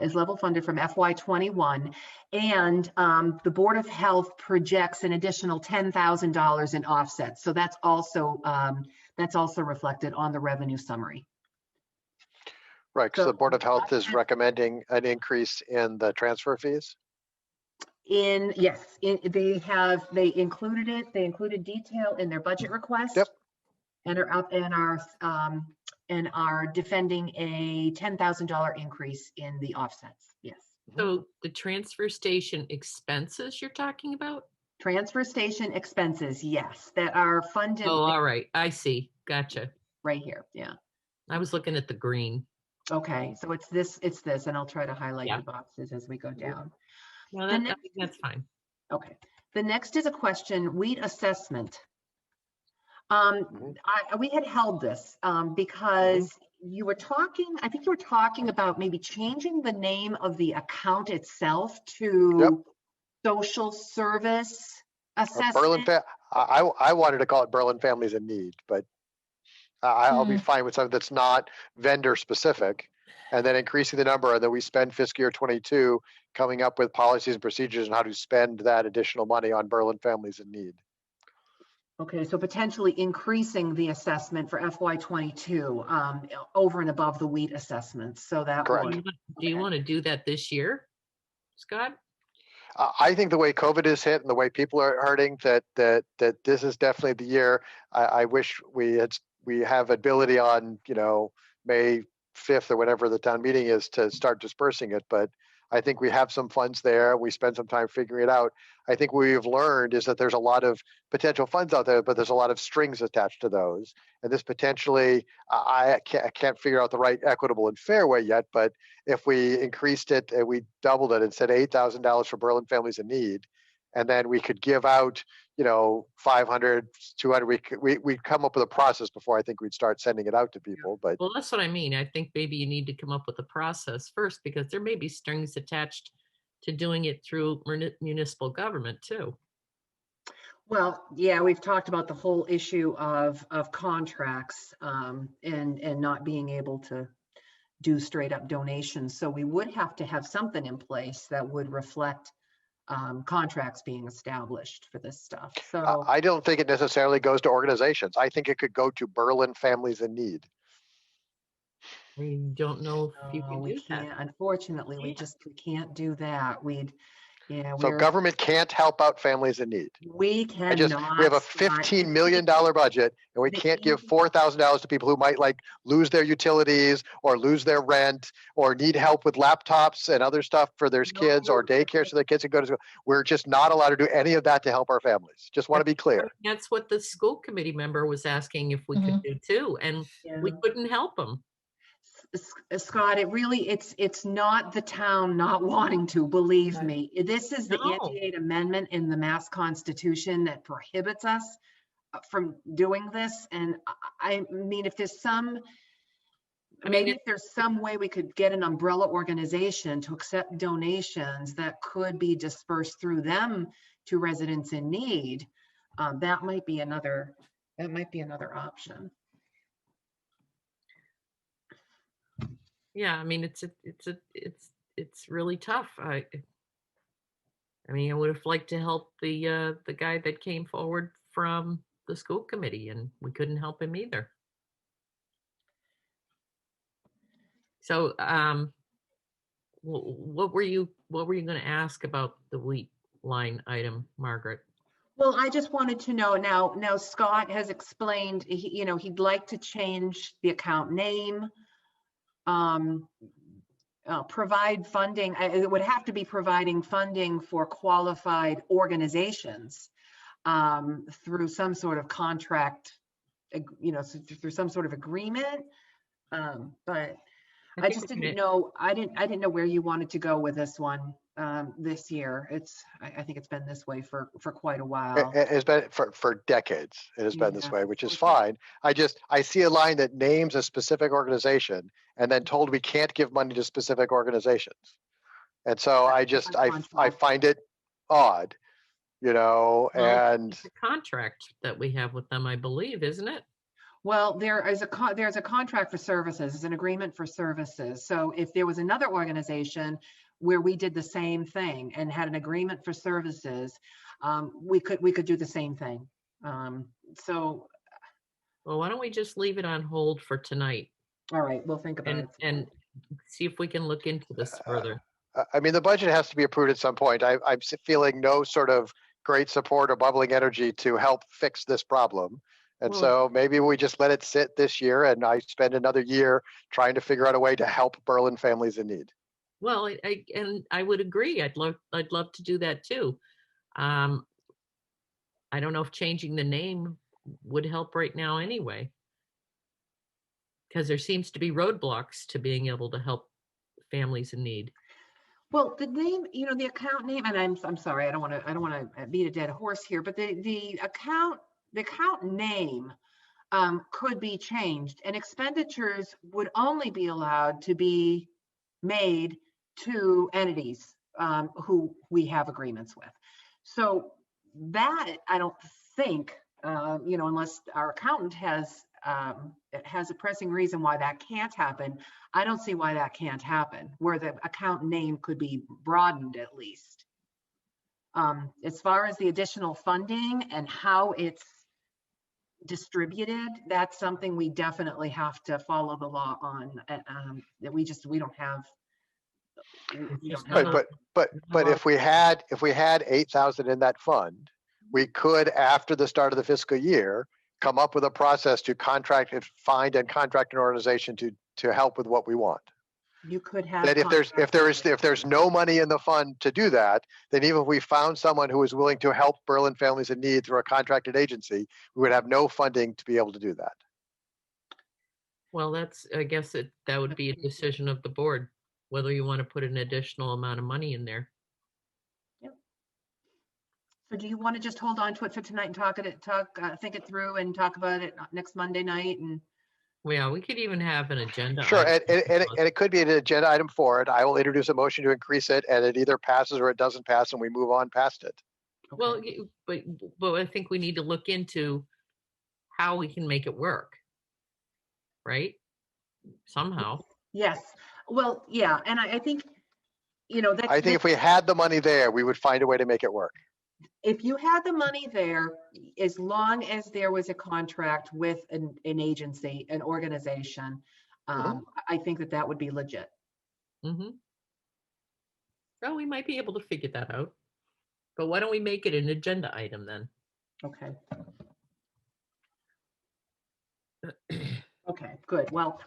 Is level funded from FY21, and the Board of Health projects an additional $10,000 in offsets. So that's also reflected on the revenue summary. Right, because So- the Board of Health is recommending an increase in the transfer fees. Yes, they included it. They included detail in their budget request. Yep. And are defending a $10,000 increase in the offsets. Yes. So the transfer station expenses you're talking about? Transfer station expenses, yes, that are funded Oh, all right. I see. Gotcha. right here. Yeah. I was looking at the green. Okay, so it's this, and I'll try to highlight Yeah. the boxes as we go down. No, The I next- think that's fine. Okay, the next is a question, weed assessment. We had held this because you were talking, I think you were talking about maybe changing the name of the account itself to social service assessment. I wanted to call it Berlin Families in Need, but I'll be fine with something that's not vendor specific, and then increasing the number, and then we spend fiscal year 22 coming up with policies and procedures on how to spend that additional money on Berlin Families in Need. Okay, so potentially increasing the assessment for FY22 over and above the wheat assessments. So that Correct. would. Do you want to do that this year, Scott? I think the way COVID is hit and the way people are hurting, that this is definitely the year. I wish we have ability on May 5th or whatever the town meeting is to start dispersing it, but I think we have some funds there. We spend some time figuring it out. I think what we've learned is that there's a lot of potential funds out there, but there's a lot of strings attached to those. And this potentially, I can't figure out the right equitable and fair way yet, but if we increased it and we doubled it and said $8,000 for Berlin Families in Need, and then we could give out 500, 200, we'd come up with a process before I think we'd start sending it out to people. But Well, that's what I mean. I think maybe you need to come up with a process first, because there may be strings attached to doing it through municipal government too. Well, yeah, we've talked about the whole issue of contracts and not being able to do straight up donations. So we would have to have something in place that would reflect contracts being established for this stuff. So I don't think it necessarily goes to organizations. I think it could go to Berlin Families in Need. We don't know if you no, can we do that. can't. Unfortunately, we can't do that. So government can't help out families in need. We We have cannot. a Scott. $15 million budget and we the can't give easy- $4,000 to people who might like lose their utilities or lose their rent or need help with laptops and other stuff for their kids or daycare so their kids can go to school. We're just not allowed to do any of that to help our families. Just want to be clear. That's what the school committee member was asking if we could do too, and we Yeah. couldn't help them. Scott, it's not the town not wanting to, believe Right. me. This is the No. anti-aid amendment in the Mass Constitution that prohibits us from doing this. And I mean, if there's some, maybe if there's some way we could get an umbrella organization to accept donations that could be dispersed through them to residents in need, that might be another option. Yeah, I mean, it's really tough. I mean, I would have liked to help the guy that came forward from the school committee, and we couldn't help him either. So, what were you going to ask about the wheat line item, Margaret? Well, I just wanted to know now Scott has explained, he'd like to change the account name, provide funding. It would have to be providing funding for qualified organizations through some sort of contract, through some sort of agreement. But I just didn't know. I didn't know where you wanted to go with this one this year. I think it's been this way for quite a while. It has been for decades. It has been this way, which is fine. I see a line that names a specific organization and then told we can't give money to specific organizations. And so I find it odd, and it's a contract that we have with them, I believe, isn't it? Well, there's a contract for services, it's an agreement for services. So if there was another organization where we did the same thing and had an agreement for services, we could do the same thing. So, well, why don't we just leave it on hold for tonight? All right, we'll think about it and see if we can look into this further. I mean, the budget has to be approved at some point. I'm feeling no sort of great support or bubbling energy to help fix this problem. And so maybe we just let it sit this year and I spend another year trying to figure out a way to help Berlin families in need. Well, I would agree. I'd love to do that too. I don't know if changing the name would help right now anyway, because there seems to be roadblocks to being able to help families in need. Well, the name, the account name, and I'm sorry, I don't want to beat a dead horse here, but the account name could be changed, and expenditures would only be allowed to be made to entities who we have agreements with. So that I don't think, unless our accountant has a pressing reason why that can't happen, I don't see why that can't happen, where the account name could be broadened at least. As far as the additional funding and how it's distributed, that's something we definitely have to follow the law on. That we don't have. But if we had 8,000 in that fund, we could, after the start of the fiscal year, come up with a process to find and contract an organization to help with what we want. You could have that if there's no money in the fund to do that, then even if we found someone who is willing to help Berlin families in need through a contracted agency, we would have no funding to be able to do that. Well, I guess that would be a decision of the board, whether you want to put an additional amount of money in there. Yep. So do you want to just hold on to it for tonight and think it through and talk about it next Monday night? And yeah, we could even have an agenda. Sure, and it could be an agenda item for it. I will introduce a motion to increase it, and it either passes or it doesn't pass, and we move on past it. Well, Okay. but I think we need to look into how we can make it work, right? Somehow. Yes, well, yeah, and I think, you know, I think if we had the money there, we would find a way to make it work. if you had the money there, as long as there was a contract with an agency, an organization, I think that that would be legit. Mm-hmm. Well, we might be able to figure that out. But why don't we make it an agenda item then? Okay. Okay, good. Well,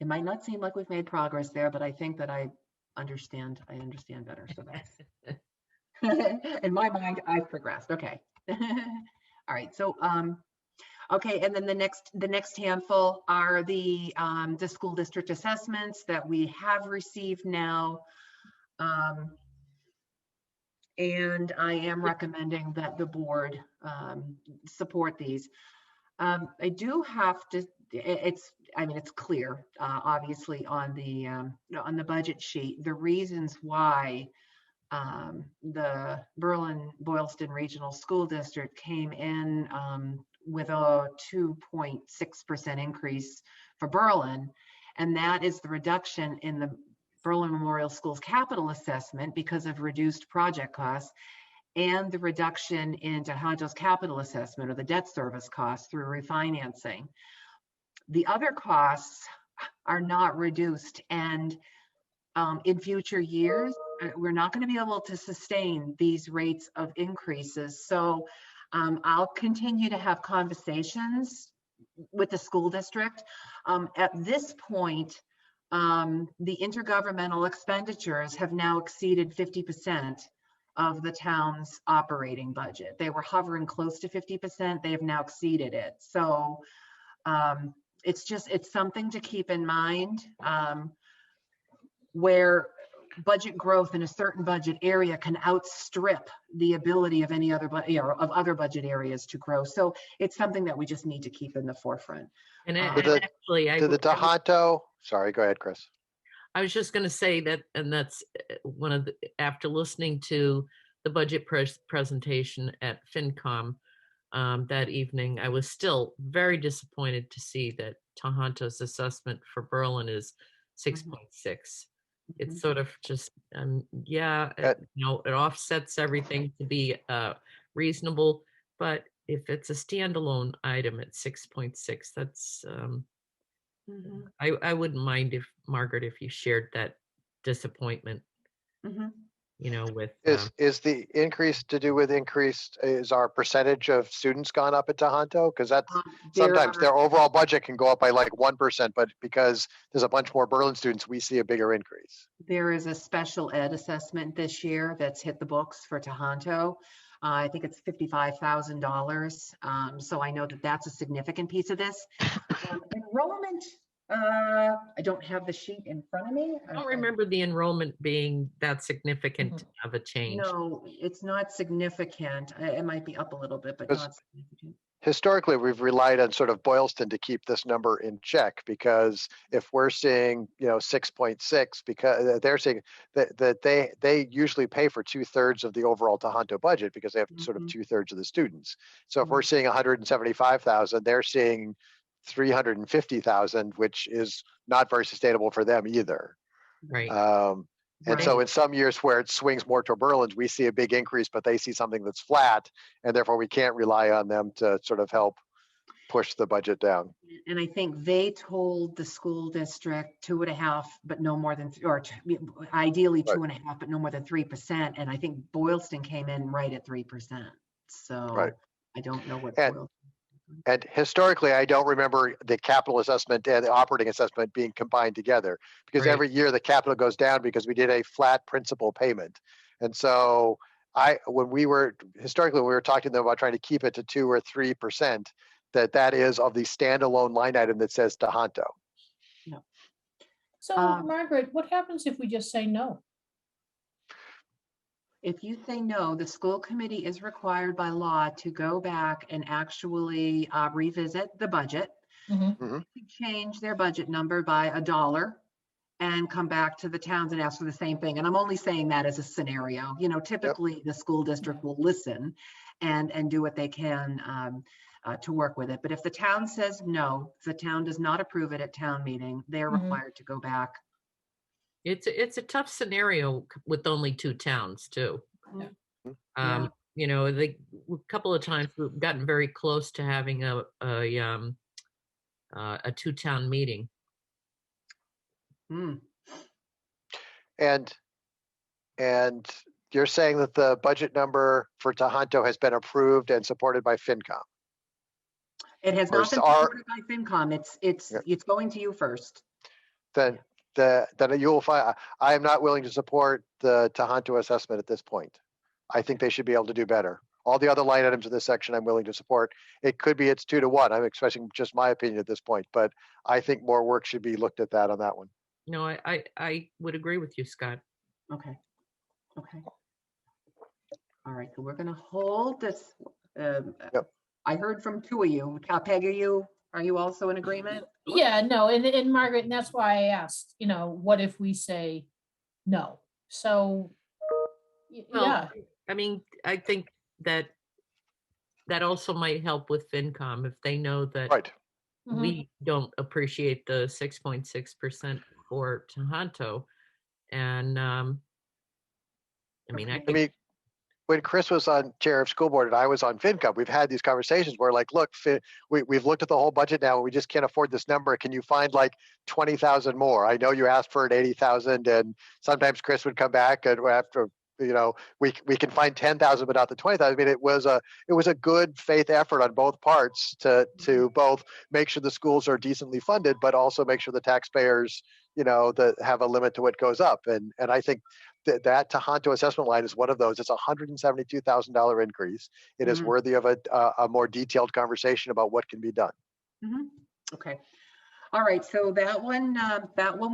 it might not seem like we've made progress there, but I think that I understand better. So that's, in my mind, I've progressed. Okay. All right. So, okay. And then the next handful are the school district assessments that we have received now. And I am recommending that the board support these. I do have to, I mean, it's clear, obviously on the budget sheet, the reasons why the Berlin-Boylston Regional School District came in with a 2.6% increase for Berlin. And that is the reduction in the Berlin Memorial Schools capital assessment because of reduced project costs, and the reduction in Tohonto's capital assessment or the debt service costs through refinancing. The other costs are not reduced, and in future years, we're not going to be able to sustain these rates of increases. So I'll continue to have conversations with the school district. At this point, the intergovernmental expenditures have now exceeded 50% of the town's operating budget. They were hovering close to 50%. They have now exceeded it. So it's something to keep in mind, where budget growth in a certain budget area can outstrip the ability of any other, of other budget areas to grow. So it's something that we just need to keep in the forefront. And the- actually, To the Tohonto, sorry, go ahead, Chris. I was just going to say that, and that's one of the, after listening to the budget presentation at FinCom that evening, I was still very disappointed to see that Tohonto's assessment for Berlin is 6.6. It's sort of just, yeah, you know, it offsets everything to be reasonable, but if it's a standalone item at 6.6, that's, I wouldn't mind if, Margaret, if you shared that disappointment, you know, with. Is the increase to do with is our percentage of students gone up at Tohonto? Because that's sometimes their overall budget can go up by like 1%, but because there's a bunch more Berlin students, we see a bigger increase. There is a special ed assessment this year that's hit the books for Tohonto. I think it's $55,000. So I know that that's a significant piece of this. Enrollment, I don't have the sheet in front of me. I don't remember the enrollment being that significant of a change. No, it's not significant. It might be up a little bit, but not significant. Historically, we've relied on sort of Boylston to keep this number in check, because if we're seeing, 6.6, because they're saying that they usually pay for 2/3 of the overall Tohonto budget because they have sort of 2/3 of the students. So if we're seeing 175,000, they're seeing 350,000, which is not very sustainable for them either. Right. And so in some years where it swings more to Berlin's, we see a big increase, but they see something that's flat, and therefore we can't rely on them to sort of help push the budget down. And I think they told the school district 2.5, but no more than, or ideally 2.5, but no more than 3%. And I think Boylston came in right at 3%. So I don't know what. And historically, I don't remember the capital assessment and the operating assessment being combined together, because every year the capital goes down because we did a flat principal payment. And so when we were talking to them about trying to keep it to 2 or 3%, that is of the standalone line item that says Tohonto. No. So Margaret, what happens if we just say no? If you say no, the school committee is required by law to go back and actually revisit the budget, change their budget number by $1, and come back to the towns and ask for the same thing. And I'm only saying that as a scenario. You know, typically the school district will listen and do what they can to work with it. But if the town says no, if the town does not approve it at town meeting, they're Mhm. required to go back. It's a tough scenario with only 2 towns too. Yeah. Yeah. You know, a couple of times we've gotten very close to having a 2-town meeting. Hmm. And you're saying that the budget number for Tohoto has been approved and supported by FinCom. It has Or not been are- supported by FinCom. It's going to you first. Then you'll find, I am not willing to support the Tohoto assessment at this point. I think they should be able to do better. All the other line items in this section I'm willing to support. It could be it's 2-1. I'm expressing just my opinion at this point, but I think more work should be looked at that on that one. No, I would agree with you, Scott. Okay. Okay. All right, so we're gonna hold this. Yep. I heard from 2 of you. Peg, are you also in agreement? Yeah, no, and Margaret, and that's why I asked, you know, what if we say no? So, Well, yeah, I mean, I think that also might help with FinCom if they know that Right. mhm. we don't appreciate the 6.6% for Tohoto. And I mean, Okay. I mean, when Chris was on chair of school board and I was on FinCom, we've had these conversations where like, look, we've looked at the whole budget now and we just can't afford this number. Can you find like 20,000 more? I know you asked for an 80,000 and sometimes Chris would come back and after, you know, we can find 10,000, but not the 20,000. I mean, it was a good faith effort on both parts to both make sure the schools are decently funded, but also make sure the taxpayers, you know, that have a limit to what goes up. And I think that Tohoto assessment line is one of those. It's a $172,000 increase. It is Mhm. worthy of a more detailed conversation about what can be done. Mhm. Okay. All right, so that one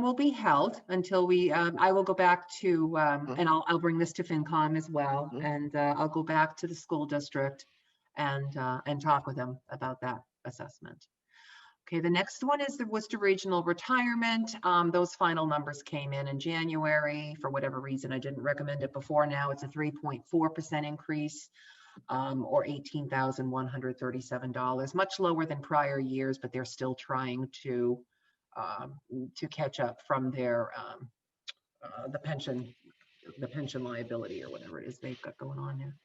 will be held until we, I will go back to, and I'll bring this to FinCom as well. Mhm. And I'll go back to the school district and talk with them about that assessment. Okay, the next one is the Worcester Regional Retirement. Those final numbers came in January. For whatever reason, I didn't recommend it before. Now it's a 3.4% increase, or $18,137, much lower than prior years, but they're still trying to catch up from their the pension liability or whatever it is they've got going on there.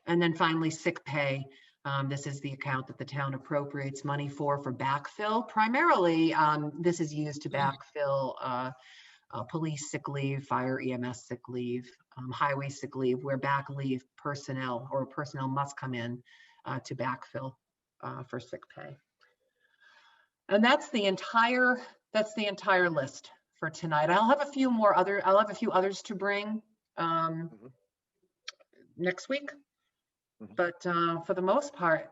And then finally, sick pay. This is the account that the town appropriates money for backfill. Primarily, this is used to backfill police sick leave, fire EMS sick leave, highway sick leave, where back leave personnel must come in to backfill for sick pay. And that's the entire list for tonight. I'll have a few others to bring next week. But for the most part,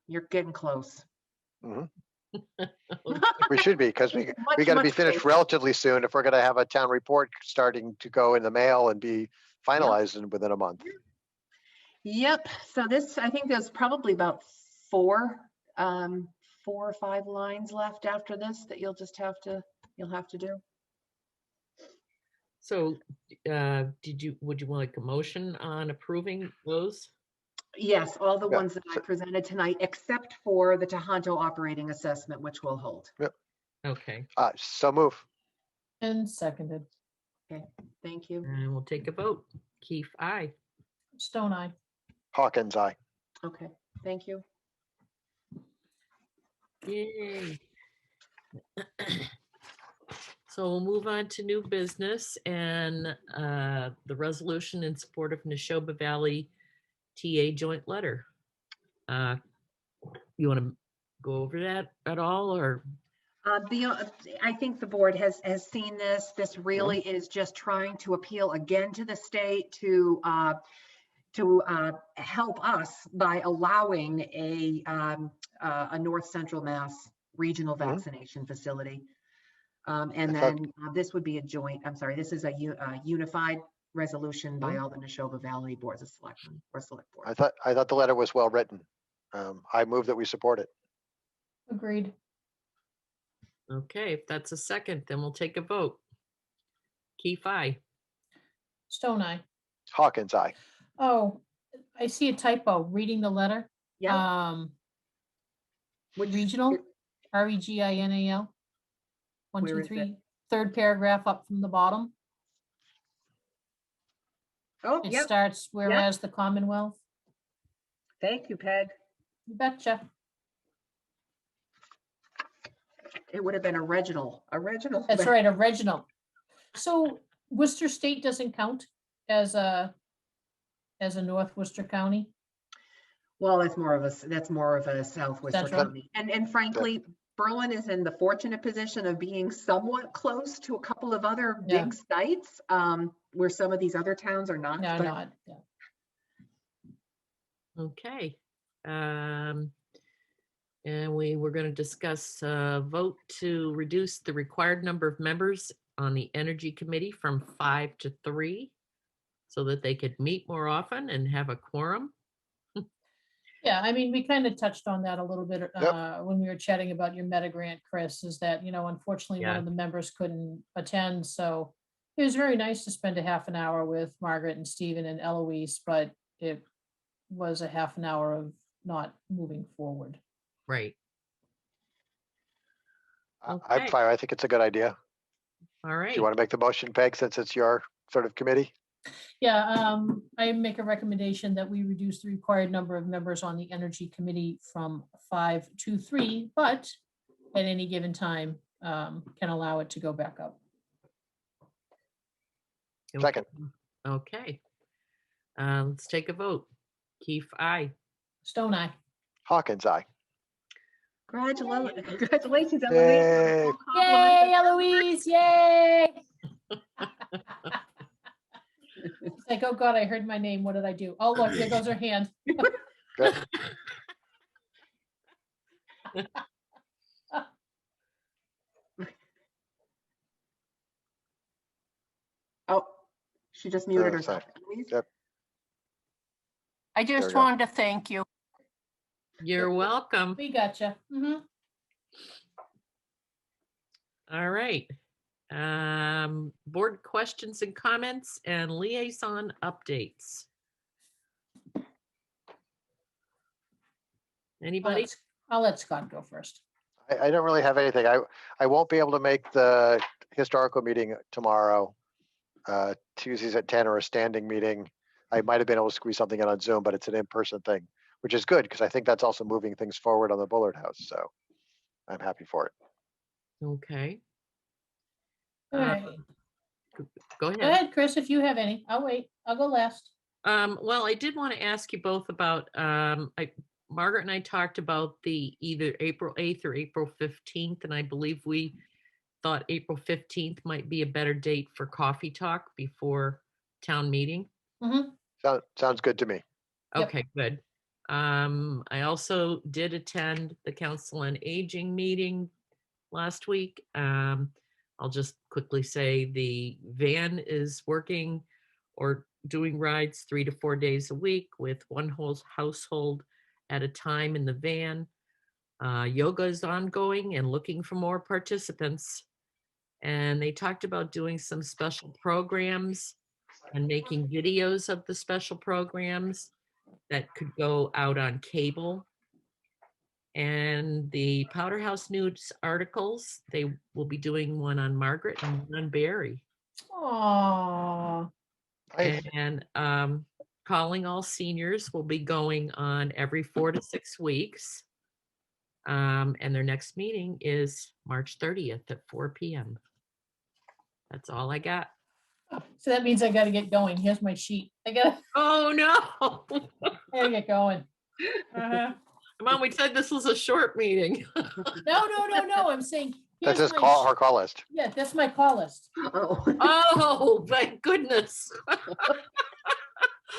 you're getting close. We should be, because we Much, got to be much finished closer. relatively soon if we're going to have a town report starting to go in the mail and be finalized within a month. Yep. So this, I think there's probably about 4 or 5 lines left after this that you'll have to do. So would you like a motion on approving those? Yes, all the Yeah, ones that I presented tonight, except for the Tohoto operating assessment, which we'll hold. Okay, So move. And seconded. Thank you. and we'll take a vote. Keefe, aye. Stone Eye. Hawkins, aye. Okay, thank you. Yay. So we'll move on to new business and the resolution in support of Neshoba Valley TA joint letter. You want to go over that at all, or? I think the board has seen this. This really is just trying to appeal again to the state to help us by allowing a North Central Mass regional vaccination facility. And then this would be a joint, I'm sorry, this is a unified resolution by all the Neshoba Valley boards of selectmen or select board. I thought the letter was well written. I move that we support it. Agreed. Okay, if that's a second, then we'll take a vote. Keefe, aye. Stone Eye. Hawkins, aye. Oh, I see a typo, reading the letter. Yeah. Regional, REGINAL. One, Where two, is it? three, third paragraph up from the bottom. Oh, It yep. starts, whereas the Commonwealth. Thank you, Peg. You betcha. It would have been original. That's right, original. So Worcester State doesn't count as a North Worcester County? Well, that's more of a South Worcester Central. County. And frankly, Berlin is in the fortunate position of being somewhat close to a couple of other Yeah. big sites, where some of these other towns are not. No, but not, yeah. Okay. And we were going to discuss vote to reduce the required number of members on the Energy Committee from 5 to 3 so that they could meet more often and have a quorum. Yeah, I mean, we kind of touched on that a little bit Yep. when we were chatting about your meta grant, Chris, is that, unfortunately, one Yeah. of the members couldn't attend, so it was very nice to spend a half an hour with Margaret and Stephen and Eloise, but it was a half an hour of not moving forward. Right. I'm Okay. fine. I think it's a good idea. All Do right. you want to make the motion, Peg, since it's your sort of committee? Yeah, I make a recommendation that we reduce the required number of members on the Energy Committee from 5 to 3, but at any given time, can allow it to go back up. Second. Okay. Let's take a vote. Keefe, aye. Stone Eye. Hawkins, aye. Congratulations, Eloise. Yay. Full complement. Yay, Eloise, yay! It's like, oh God, I heard my name. What did I do? Oh, look, there goes her hand. Good. Oh, she just muted Oh, herself. sorry. Eloise? Yep. I There we just go. wanted to thank you. You're welcome. We gotcha. Mhm. All right. Board questions and comments and liaison updates. Anybody? I'll let Scott go first. I don't really have anything. I won't be able to make the historical meeting tomorrow. Tuesdays at 10 or a standing meeting. I might have been able to squeeze something in on Zoom, but it's an in-person thing, which is good because I think that's also moving things forward on the Bullard House. So I'm happy for it. Okay. All right. Go Go ahead. ahead, Chris, if you have any. I'll wait. I'll go last. Well, I did want to ask you both about, Margaret and I talked about the either April 8th or April 15th, and I believe we thought April 15th might be a better date for coffee talk before town meeting. Mhm. Sounds good to me. Yep. Okay, good. I also did attend the Council on Aging meeting last week. I'll just quickly say the van is working or doing rides 3 to 4 days a week with one whole household at a time in the van. Yoga is ongoing and looking for more participants. And they talked about doing some special programs and making videos of the special programs that could go out on cable. And the Powder House News articles, they will be doing one on Margaret and one on Barry. Aw. Nice. And Calling All Seniors will be going on every 4 to 6 weeks. And their next meeting is March 30th at 4 p.m. That's all I got. So that means I gotta get going. Here's my sheet. I Oh, no. gotta get going. Uh-huh. Come on, we said this was a short meeting. No. I'm saying. That's here's his my call, sh- her call list. Yeah, that's my call list. Oh. Oh, thank goodness.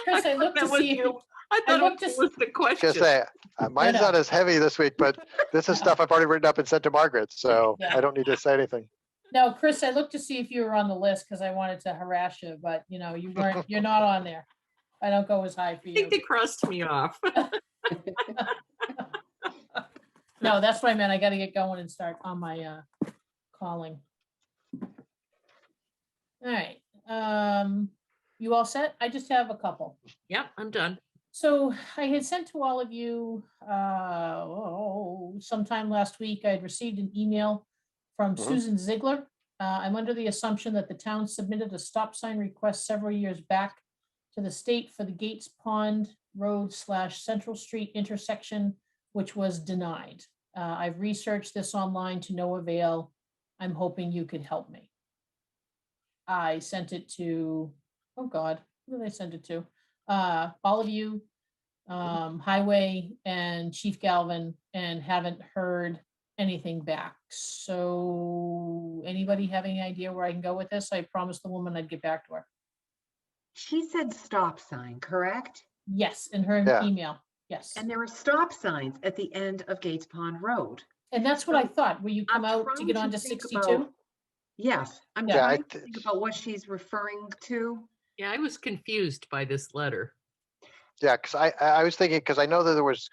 Chris, I looked to That was see if you. you, I I thought looked it to was the question. Just say, mine's no. not as heavy this week, but this is stuff I've already written up and sent to Margaret. So Yeah. I don't need to say anything. No, Chris, I looked to see if you were on the list because I wanted to harass you, but you weren't, you're not on there. I don't go as high for I think you. they crossed me off. No, that's what I meant. I gotta get going and start on my calling. All right. You all set? I just have a couple. Yep, I'm done. So I had sent to all of you, sometime last week, I had received an email from Mhm. Susan Ziegler. I'm under the assumption that the town submitted a stop sign request several years back to the state for the Gates Pond Road / Central Street intersection, which was denied. I've researched this online to no avail. I'm hoping you could help me. I sent it to, oh God, who did I send it to? All of you, Highway and Chief Galvin, and haven't heard anything back. So anybody have any idea where I can go with this? I promised the woman I'd get back to her. She said stop sign, correct? Yes, in her Yeah. email, yes. And there are stop signs at the end of Gates Pond Road. And that's what I thought, where you come I'm out to trying get to onto think 62? about- Yes, I'm Yeah. trying to think about what she's referring to. Yeah, I was confused by this letter. Yeah, because I was thinking, because I know that there was,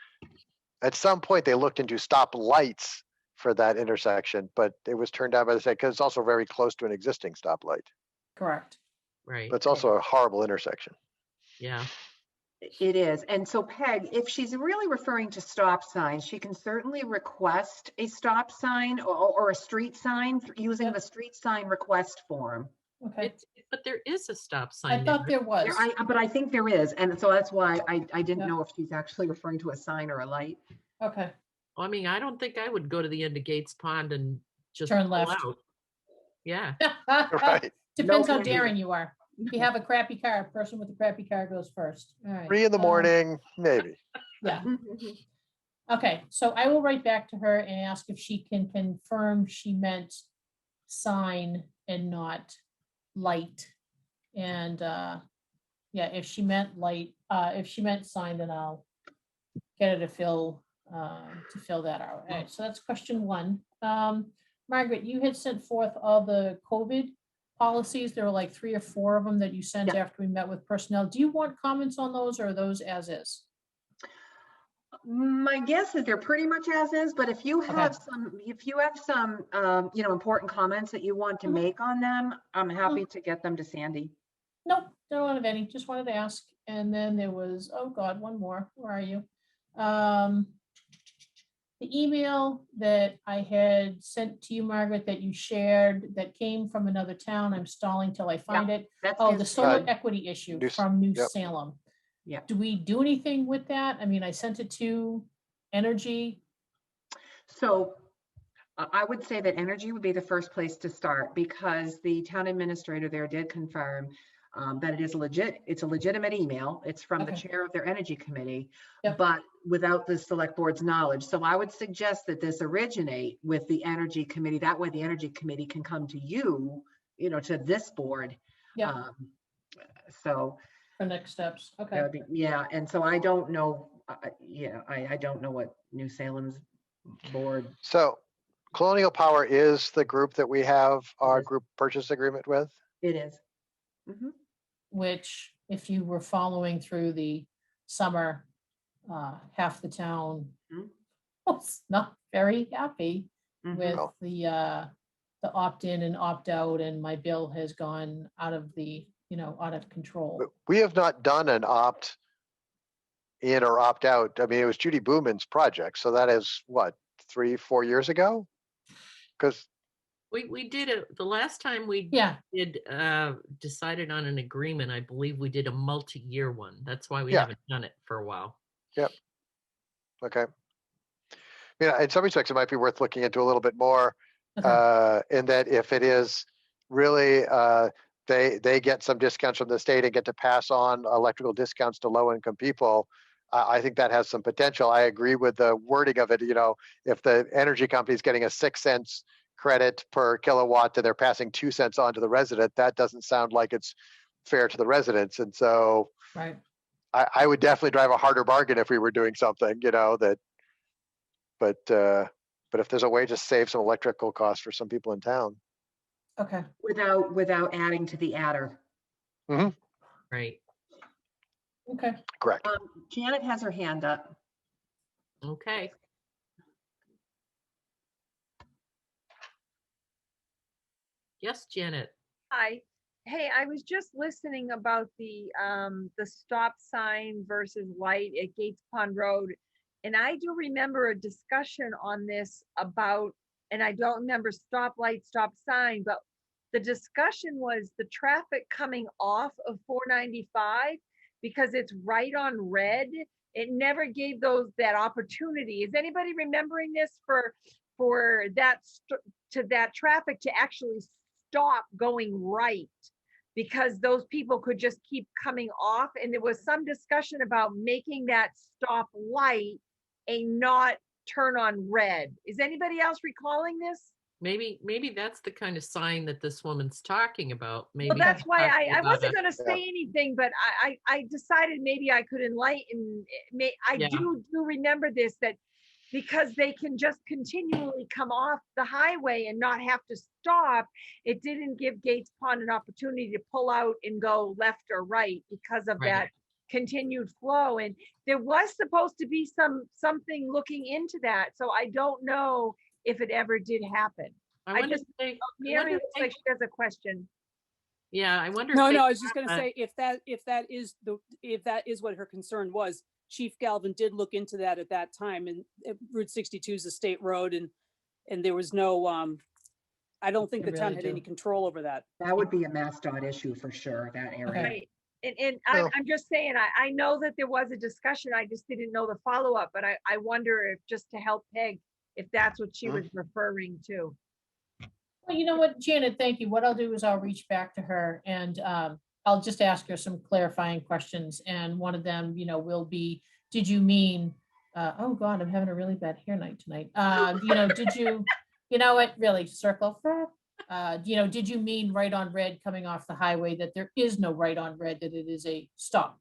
at some point, they looked into stop lights for that intersection, but it was turned down by the state, because it's also very close to an existing stoplight. Correct. Right, But it's also a horrible intersection. yeah. It is. And so Peg, if she's really referring to stop signs, she can certainly request a stop sign or a street sign using Yep. the street sign request form. Okay, But there is a stop I sign thought there. there was. But I think there is. And so that's why I didn't Yep. know if she's actually referring to a sign or a light. Okay, Well, I mean, I don't think I would go to the end of Gates Pond and just Turn pull left. out. Yeah, Right. depends how No kidding. daring you are. If you have a crappy car, person with a crappy car goes first. All right. 3 in the morning, maybe. Yeah, okay, so I will write back to her and ask if she can confirm she meant sign and not light. And yeah, if she meant light, if she meant sign, then I'll get her to fill that out. All right, so that's question one. Margaret, you had sent forth all the COVID policies. There were like 3 or 4 of them that you sent Yeah. after we met with personnel. Do you want comments on those, or are those as is? My guess is they're pretty much as is, but if you Okay. have some, important comments that you want to Mhm. make on them, I'm happy to get them to Sandy. Nope, don't have any, just wanted to ask. And then there was, oh God, one more, where are you? The email that I had sent to you, Margaret, that you shared, that came from another town, I'm stalling till I find it. That's Oh, the his- solar equity issue New- from New yep. Salem. Yeah. Do we do anything with that? I mean, I sent it to Energy. So I would say that energy would be the first place to start because the town administrator there did confirm that it's a legitimate email. It's from the Okay. chair of their energy committee, Yep. but without the select board's knowledge. So I would suggest that this originate with the energy committee. That way the energy committee can come to you, to this board. Yep. So For next steps, that okay. would be, yeah. And so I don't know, I don't know what New Salem's board. So Colonial Power is the group that we have our Yes. group purchase agreement with. It is. Mhm. Which, if you were following through the summer, half the town Mhm. was not very happy Mhm. with No. the opt-in and opt-out, and my bill has gone out of out of control. But we have not done an opt in or opt out. I mean, it was Judy Booman's project. So that is what, 3, 4 years ago? Because we did it, the last time we Yeah, did, decided on an agreement, I believe we did a multi-year one. That's why we Yeah. haven't done it for a while. okay. Yeah, in some respects, it might be worth looking into a little bit more. okay, In that if it is really, they get some discounts from the state and get to pass on electrical discounts to low income people. I think that has some potential. I agree with the wording of it. If the energy company is getting a 6 cents credit per kilowatt and they're passing 2 cents on to the resident, that doesn't sound like it's fair to the residents. And so right, I would definitely drive a harder bargain if we were doing something, but if there's a way to save some electrical costs for some people in town. okay. Without adding to the adder. Right, Okay, Correct. Janet has her hand up. okay. Yes, Janet. Hi. Hey, I was just listening about the stop sign versus light at Gates Pond Road. And I do remember a discussion on this about, and I don't remember stop light, stop sign, but the discussion was the traffic coming off of 495 because it's right on red. It never gave that opportunity. Is anybody remembering this for that traffic to actually stop going right? Because those people could just keep coming off. And there was some discussion about making that stop light a not turn on red. Is anybody else recalling this? Maybe that's the kind of sign that this woman's talking about. Maybe Well, that's she's why talking I about wasn't going to say anything, but I decided maybe I could enlighten. I Yeah. do remember this, that because they can just continually come off the highway and not have to stop, it didn't give Gates Pond an opportunity to pull out and go left or right because of Right. that continued flow. And there was supposed to be something looking into that. So I don't know if it ever did happen. I wonder just- if they, Mary looks like she has a question. yeah, I wonder. No, if they no, I was just going to uh, say if that is what her concern was, Chief Galvin did look into that at that time, and Route 62 is a state road, and there was no I don't think They the town really had do. any control over that. That would be a MassDOT issue for sure, that area. Right. And Well- I'm just saying, I know that there was a discussion. I just didn't know the follow-up, but I wonder if, just to help Peg, if that's what she was referring to. Well, you know what, Janet, thank you. What I'll do is I'll reach back to her and I'll just ask her some clarifying questions. And one of them, will be, did you mean, oh God, I'm having a really bad hair night tonight. Did you, what, really, circle for, did you mean right on red coming off the highway, that there is no right on red, that it is a stop?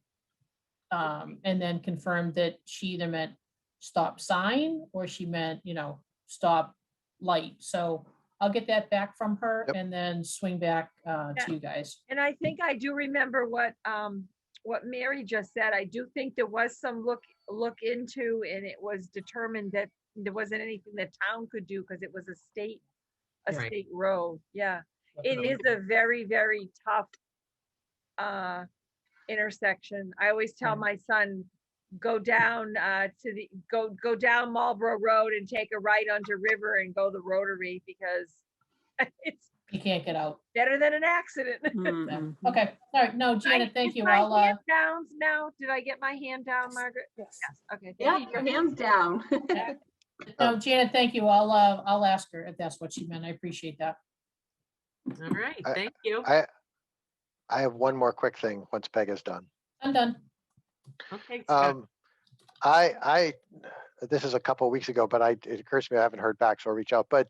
And then confirmed that she either meant stop sign or she meant, stop light. So I'll get that back from her Yep. and then swing back to you guys. And I think I do remember what Mary just said. I do think there was some look into, and it was determined that there wasn't anything the town could do because it was a state Right. state road. Yeah, it is a very, very tough intersection. I always tell my son, go down go down Marlboro Road and take a right onto River and go the Rotary, because it's You can't get out. better than an accident. Mhm. Okay, all right, no, Janet, thank Is you. my I'll, hand down now? Did I get my hand down, Margaret? Yes. Yes. Okay. Yeah, thank your you. hands down. no, Janet, thank you. I'll ask her if that's what she meant. I appreciate that. All right, I- thank you. I have one more quick thing once Peg is done. I'm done. Okay, Scott. I this is a couple of weeks ago, but it occurs to me I haven't heard back, so I'll reach out. But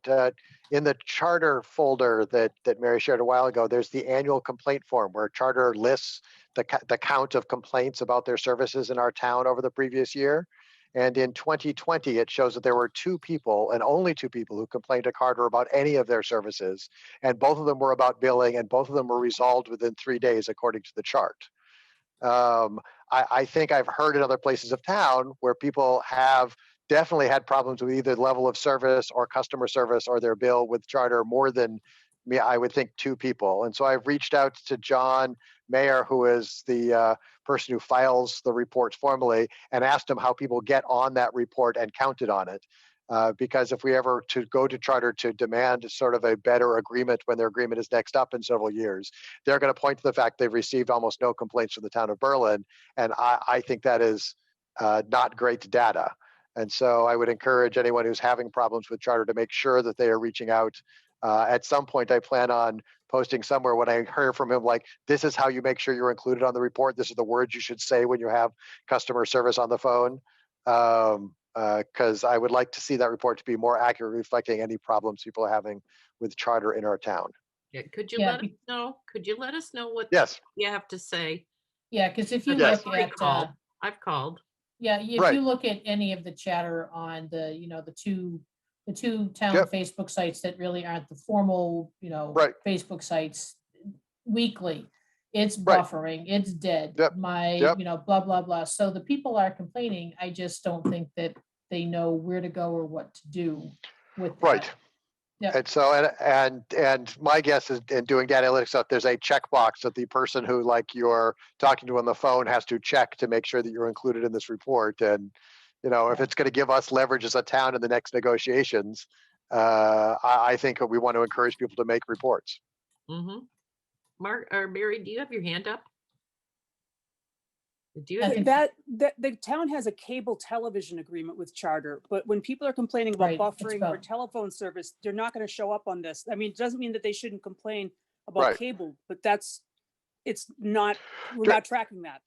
in the charter folder that Mary shared a while ago, there's the annual complaint form where charter lists the count of complaints about their services in our town over the previous year. And in 2020, it shows that there were 2 people, and only 2 people, who complained to Carter about any of their services. And both of them were about billing, and both of them were resolved within 3 days, according to the chart. I think I've heard in other places of town where people have definitely had problems with either level of service or customer service or their bill with charter more than me. I would think 2 people. And so I've reached out to John Mayer, who is the person who files the reports formally, and asked him how people get on that report and counted on it. Because if we ever to go to charter to demand sort of a better agreement when their agreement is next up in several years, they're going to point to the fact they've received almost no complaints from the town of Berlin. And I think that is not great data. And so I would encourage anyone who's having problems with charter to make sure that they are reaching out. At some point, I plan on posting somewhere when I hear from him, like, this is how you make sure you're included on the report. This is the words you should say when you have customer service on the phone. Because I would like to see that report to be more accurately reflecting any problems people are having with charter in our town. Yeah, could you Yeah, let us know? Could you let us know what Yes, you have to say? Yeah, because if you Yes. look I at, called. I've called. yeah, if Right. you look at any of the chatter on the, the two town Yep. Facebook sites that really aren't the formal, Right. Facebook sites weekly, it's Right. buffering, it's dead. Yep. Yep. Blah, blah, blah. So the people are complaining. I just don't think that they know where to go or what to do with that. right. And so, and my guess is in doing data analytics stuff, there's a checkbox that the person who like you're talking to on the phone has to check to make sure that you're included in this report. And, you know, if it's going to give us leverage as a town in the next negotiations, I think we want to encourage people to make reports. Mm-hmm. Mark or Mary, do you have your hand up? Do you I have think- That the town has a cable television agreement with Charter, but when people are complaining about Right, it's buffering or about- telephone service, they're not going to show up on this. I mean, it doesn't mean that they shouldn't complain about Right. cable, but it's not, we're Dr- not tracking that.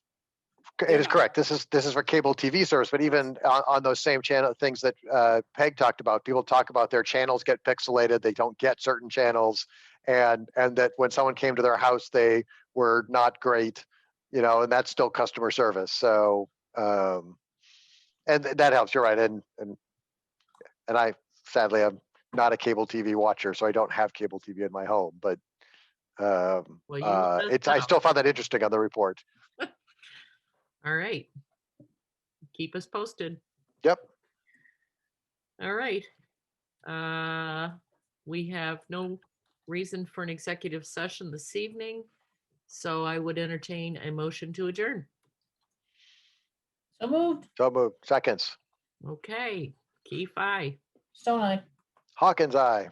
It is correct. This is for cable TV service, but even on those same channel things that Peg talked about, people talk about their channels get pixelated, they don't get certain channels, and that when someone came to their house, they were not great, you know, and that's still customer service. So, and that helps. You're right, and I sadly I'm not a cable TV watcher, so I don't have cable TV in my home, but Well, you must it's I have. still found that interesting on the report. All right. Keep us posted. Yep. All right. We have no reason for an executive session this evening, so I would entertain a motion to adjourn. So moved. So moved. Seconds. Okay. Keith, aye. Stone Eye. Hawkins, aye.